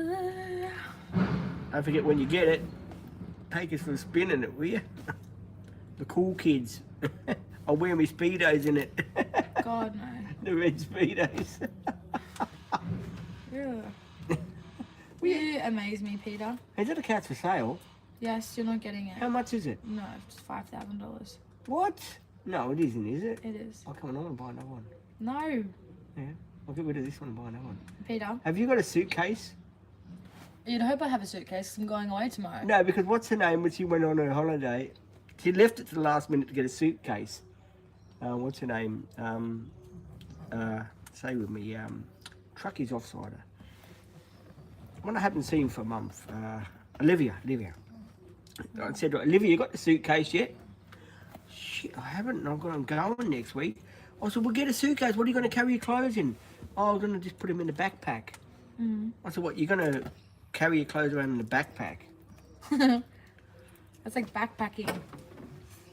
Speaker 1: Don't forget when you get it, take us for a spin in it, will you? The cool kids. I'll wear my Speedos in it.
Speaker 2: God, no.
Speaker 1: The red Speedos.
Speaker 2: Yeah. You amaze me, Peter.
Speaker 1: Is it a cat for sale?
Speaker 2: Yes, you're not getting
Speaker 1: How
Speaker 2: it.
Speaker 1: much is it?
Speaker 2: No, it's $5,000.
Speaker 1: What? No, it isn't, is it?
Speaker 2: It is.
Speaker 1: Oh, come on, I want to buy another one.
Speaker 2: No,
Speaker 1: Yeah, I'll get rid of this one and buy another one.
Speaker 2: Peter.
Speaker 1: Have you got a suitcase?
Speaker 2: You'd hope I have a suitcase 'cause I'm going away tomorrow.
Speaker 1: No, because what's her name when she went on her holiday? She left it to the last minute to get a suitcase. What's her name? Say with me. Trucky's offsider. One I haven't seen for a month. Olivia. I said, Olivia, you got the suitcase yet? Shit, I haven't. I'm going next week. I said, well, get a suitcase. What are you going to carry your clothes in? Oh, I'm going to just put them in the backpack. I said, what, you're going to carry your clothes around in the backpack?
Speaker 2: That's like backpacking.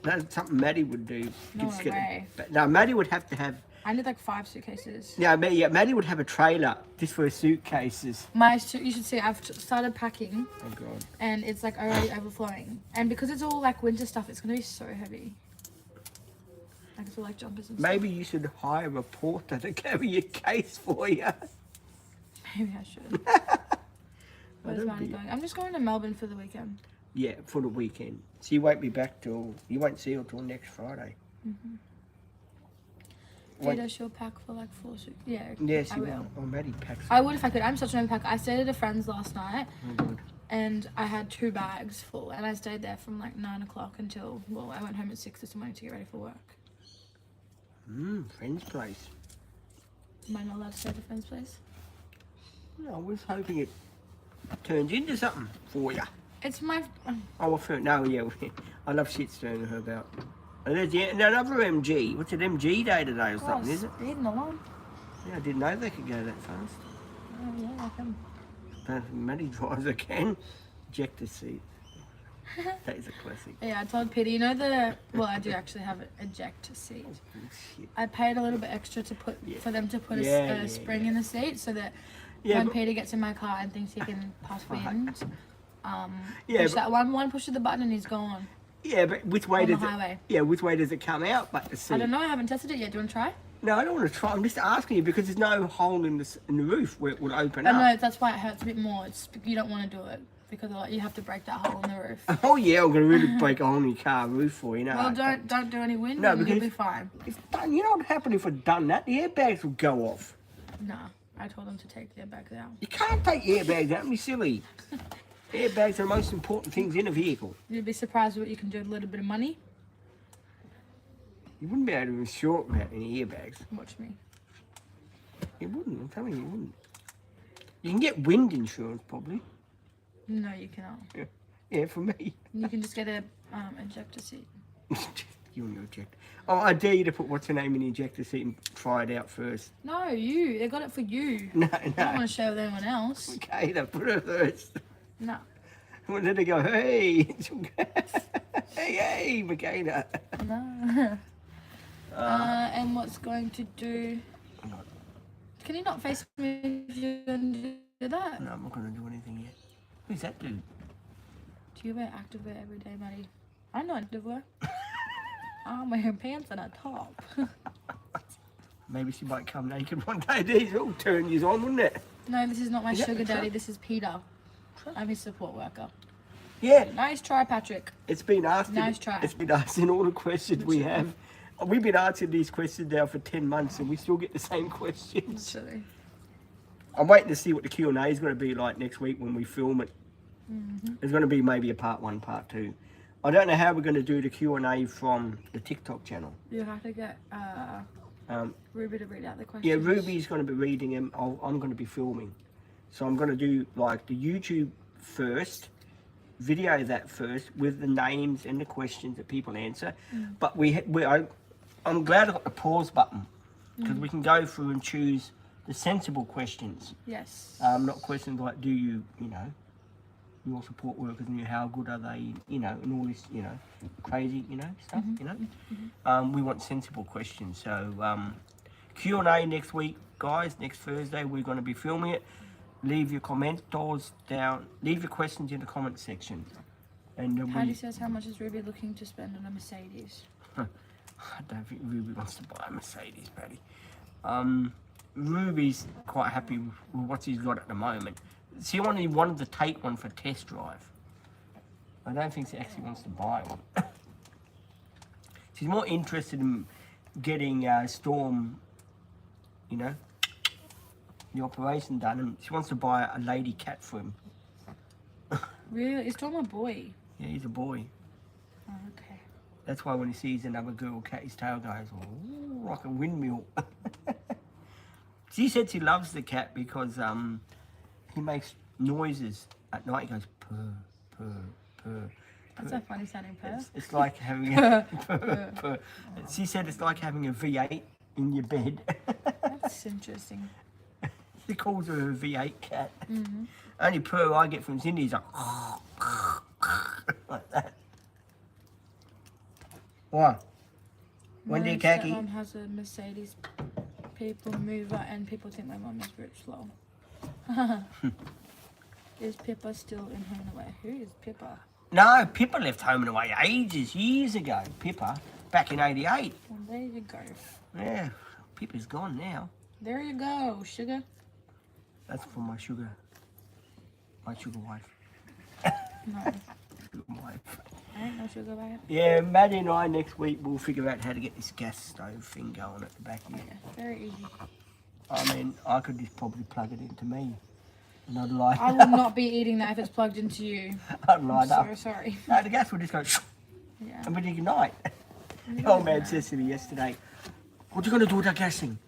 Speaker 1: That's something Maddie would do.
Speaker 2: No
Speaker 1: Just get a-
Speaker 2: way.
Speaker 1: No, Maddie would have to have...
Speaker 2: I need like 5 suitcases.
Speaker 1: Yeah, Maddie would have a trailer just for her suitcases.
Speaker 2: You should see, I've started packing
Speaker 1: Oh, God.
Speaker 2: and it's like already overflowing. And because it's all like winter stuff, it's going to be so heavy. Like it's all like jumpers and
Speaker 1: Maybe you should hire a porter to carry your case for you.
Speaker 2: stuff. Maybe I should. Where's
Speaker 1: don't
Speaker 2: Marty
Speaker 1: be-
Speaker 2: going? I'm just going to Melbourne for the weekend.
Speaker 1: Yeah, for the weekend. So you won't be back till... You won't see her till next Friday. Wait.
Speaker 2: Peter, she'll pack for like 4 suitcases. Yeah,
Speaker 1: Yes,
Speaker 2: I
Speaker 1: you
Speaker 2: will.
Speaker 1: will. Oh, Maddie packs.
Speaker 2: I would if I could. I'm such an overpacker. I stayed at a friend's last night
Speaker 1: Oh, God.
Speaker 2: and I had 2 bags full and I stayed there from like 9 o'clock until, well, I went home at 6 this morning to get ready for work.
Speaker 1: Friend's place.
Speaker 2: Am I not allowed to stay at a friend's place?
Speaker 1: No, I was hoping it turns into something for you.
Speaker 2: It's my...
Speaker 1: Oh, well, fair. No, yeah. I love shit stirring her about. And there's another MG. What's it, MG day today or something, is it?
Speaker 2: Speeding along.
Speaker 1: Yeah, I didn't know they could go that fast.
Speaker 2: Oh, yeah, I can.
Speaker 1: But Maddie drives, I can. Ejector seat. That is a classic.
Speaker 2: Yeah, I told Peter, you know the... Well, I do actually have an eject seat.
Speaker 1: Shit.
Speaker 2: I paid a little bit extra to put for them to put
Speaker 1: Yeah,
Speaker 2: a spring in the seat so that
Speaker 1: Yeah,
Speaker 2: when
Speaker 1: but-
Speaker 2: Peter gets in my car and thinks he can pass wind,
Speaker 1: Yeah,
Speaker 2: push
Speaker 1: but-
Speaker 2: that one push of the button and he's gone.
Speaker 1: Yeah, but which way
Speaker 2: On the
Speaker 1: does it?
Speaker 2: highway.
Speaker 1: Yeah, which way does it come out? But the seat.
Speaker 2: I don't know, I haven't tested it yet. Do you want to try?
Speaker 1: No, I don't want to try. I'm just asking you because there's no hole in the roof where it would open
Speaker 2: I
Speaker 1: up.
Speaker 2: know, that's why it hurts a bit more. You don't want to do it because you have to break that hole in the roof.
Speaker 1: Oh yeah, I'm gonna really break a hole in your car roof for you. No,
Speaker 2: Well, don't do any wind
Speaker 1: No,
Speaker 2: and you'll
Speaker 1: because-
Speaker 2: be fine.
Speaker 1: It's done. You know what happened if I'd done that? The airbags would go off.
Speaker 2: Nah, I told them to take their bags out.
Speaker 1: You can't take airbags out. Be silly. Airbags are the most important things in a vehicle.
Speaker 2: You'd be surprised what you can do with a little bit of money.
Speaker 1: You wouldn't be able to insure it without any airbags.
Speaker 2: Watch me.
Speaker 1: You wouldn't. I'm telling you, you wouldn't. You can get wind insurance probably.
Speaker 2: No, you cannot.
Speaker 1: Yeah, for me.
Speaker 2: You can just get a ejector seat.
Speaker 1: You and your ejector. Oh, I dare you to put what's her name in the ejector seat and try it out first.
Speaker 2: No, you. They got it for you.
Speaker 1: No,
Speaker 2: I don't
Speaker 1: no.
Speaker 2: want to share with anyone else.
Speaker 1: Okay, then put her first.
Speaker 2: No.
Speaker 1: And then they go, hey, hey, Michaela.
Speaker 2: No. And what's going to do... Can you not face me if you're going to do that?
Speaker 1: No, I'm not going to do anything yet. Who's that dude?
Speaker 2: Do you wear activewear every day, Maddie? I know activewear. I'm wearing pants and a top.
Speaker 1: Maybe she might come naked one day. These will turn you on, wouldn't it?
Speaker 2: No, this is not my
Speaker 1: Is that
Speaker 2: sugar
Speaker 1: the
Speaker 2: daddy.
Speaker 1: truck?
Speaker 2: This is Peter. I'm his support worker.
Speaker 1: Yeah,
Speaker 2: Nice try, Patrick.
Speaker 1: it's been asked.
Speaker 2: Nice try.
Speaker 1: It's been asked in all the questions we have. We've been answering these questions now for 10 months and we still get the same questions.
Speaker 2: Literally.
Speaker 1: I'm waiting to see what the Q&A is going to be like next week when we film it. There's going to be maybe a part 1, part 2. I don't know how we're going to do the Q&A from the TikTok channel.
Speaker 2: You have to get Ruby to read out the questions.
Speaker 1: Yeah, Ruby's going to be reading them. I'm going to be filming. So I'm going to do like the YouTube first, video that first with the names and the questions that people answer. But I'm glad I got the pause button because we can go through and choose the sensible questions.
Speaker 2: Yes.
Speaker 1: Not questions like, do you your support workers and how good are they, and all this, crazy, stuff, We want sensible questions. So Q&A next week, guys, next Thursday, we're going to be filming it. Leave your comments down, leave your questions in the comment section. And
Speaker 2: Paddy says, how much is Ruby looking to spend on a Mercedes?
Speaker 1: I don't think Ruby wants to buy a Mercedes, Paddy. Ruby's quite happy with what she's got at the moment. She only wanted to take one for test drive. I don't think she actually wants to buy one. She's more interested in getting Storm, the operation done, and she wants to buy a lady cat for him.
Speaker 2: Really? Is Storm a boy?
Speaker 1: Yeah, he's a boy.
Speaker 2: Oh, okay.
Speaker 1: That's why when he sees another girl cat, his tail goes, oh, like a windmill. She said she loves the cat because he makes noises at night. He goes purr, purr, purr.
Speaker 2: That's a funny sounding purr.
Speaker 1: It's like having a purr, purr. She said it's like having a V8 in your bed.
Speaker 2: That's interesting.
Speaker 1: She calls her a V8 cat. Only purr I get from Cindy is like like that. What? When do you khaki?
Speaker 2: My mum has a Mercedes people mover and people think my mum is rich slow. Is Pippa still in home and away? Who is Pippa?
Speaker 1: No, Pippa left home and away years ago. Pippa, back in '88.
Speaker 2: Well, there you go.
Speaker 1: Yeah, Pippa's gone now.
Speaker 2: There you go, sugar.
Speaker 1: That's for my sugar wife.
Speaker 2: No,
Speaker 1: Sugar wife.
Speaker 2: I ain't no sugar babe.
Speaker 1: Yeah, Maddie and I next week will figure out how to get this gas stove thing going at the back here.
Speaker 2: Yeah, very easy.
Speaker 1: I mean, I could just probably plug it into me. And I'd light
Speaker 2: I will not be eating that if it's plugged into you.
Speaker 1: I'd light up.
Speaker 2: So sorry.
Speaker 1: No, the gas will just go
Speaker 2: Yeah.
Speaker 1: and we'd ignite. The old man says to me yesterday, what are you going to do with that gas thing?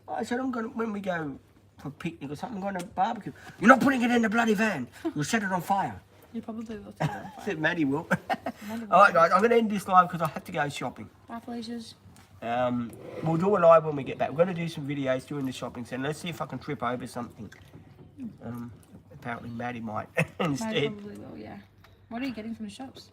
Speaker 1: I said, when we go for a picnic or something, I'm going to barbecue. You're not putting it in the bloody van. You'll set it on fire.
Speaker 2: You probably will too.
Speaker 1: I said, Maddie will.
Speaker 2: Maddie will.
Speaker 1: All right, guys, I'm going to end this live because I have to go shopping.
Speaker 2: Bye, Felicia's.
Speaker 1: We'll do a live when we get back. We're going to do some videos during the shopping centre. Let's see if I can trip over something. Apparently Maddie might
Speaker 2: Maddie
Speaker 1: instead.
Speaker 2: probably will, yeah. What are you getting from the shops?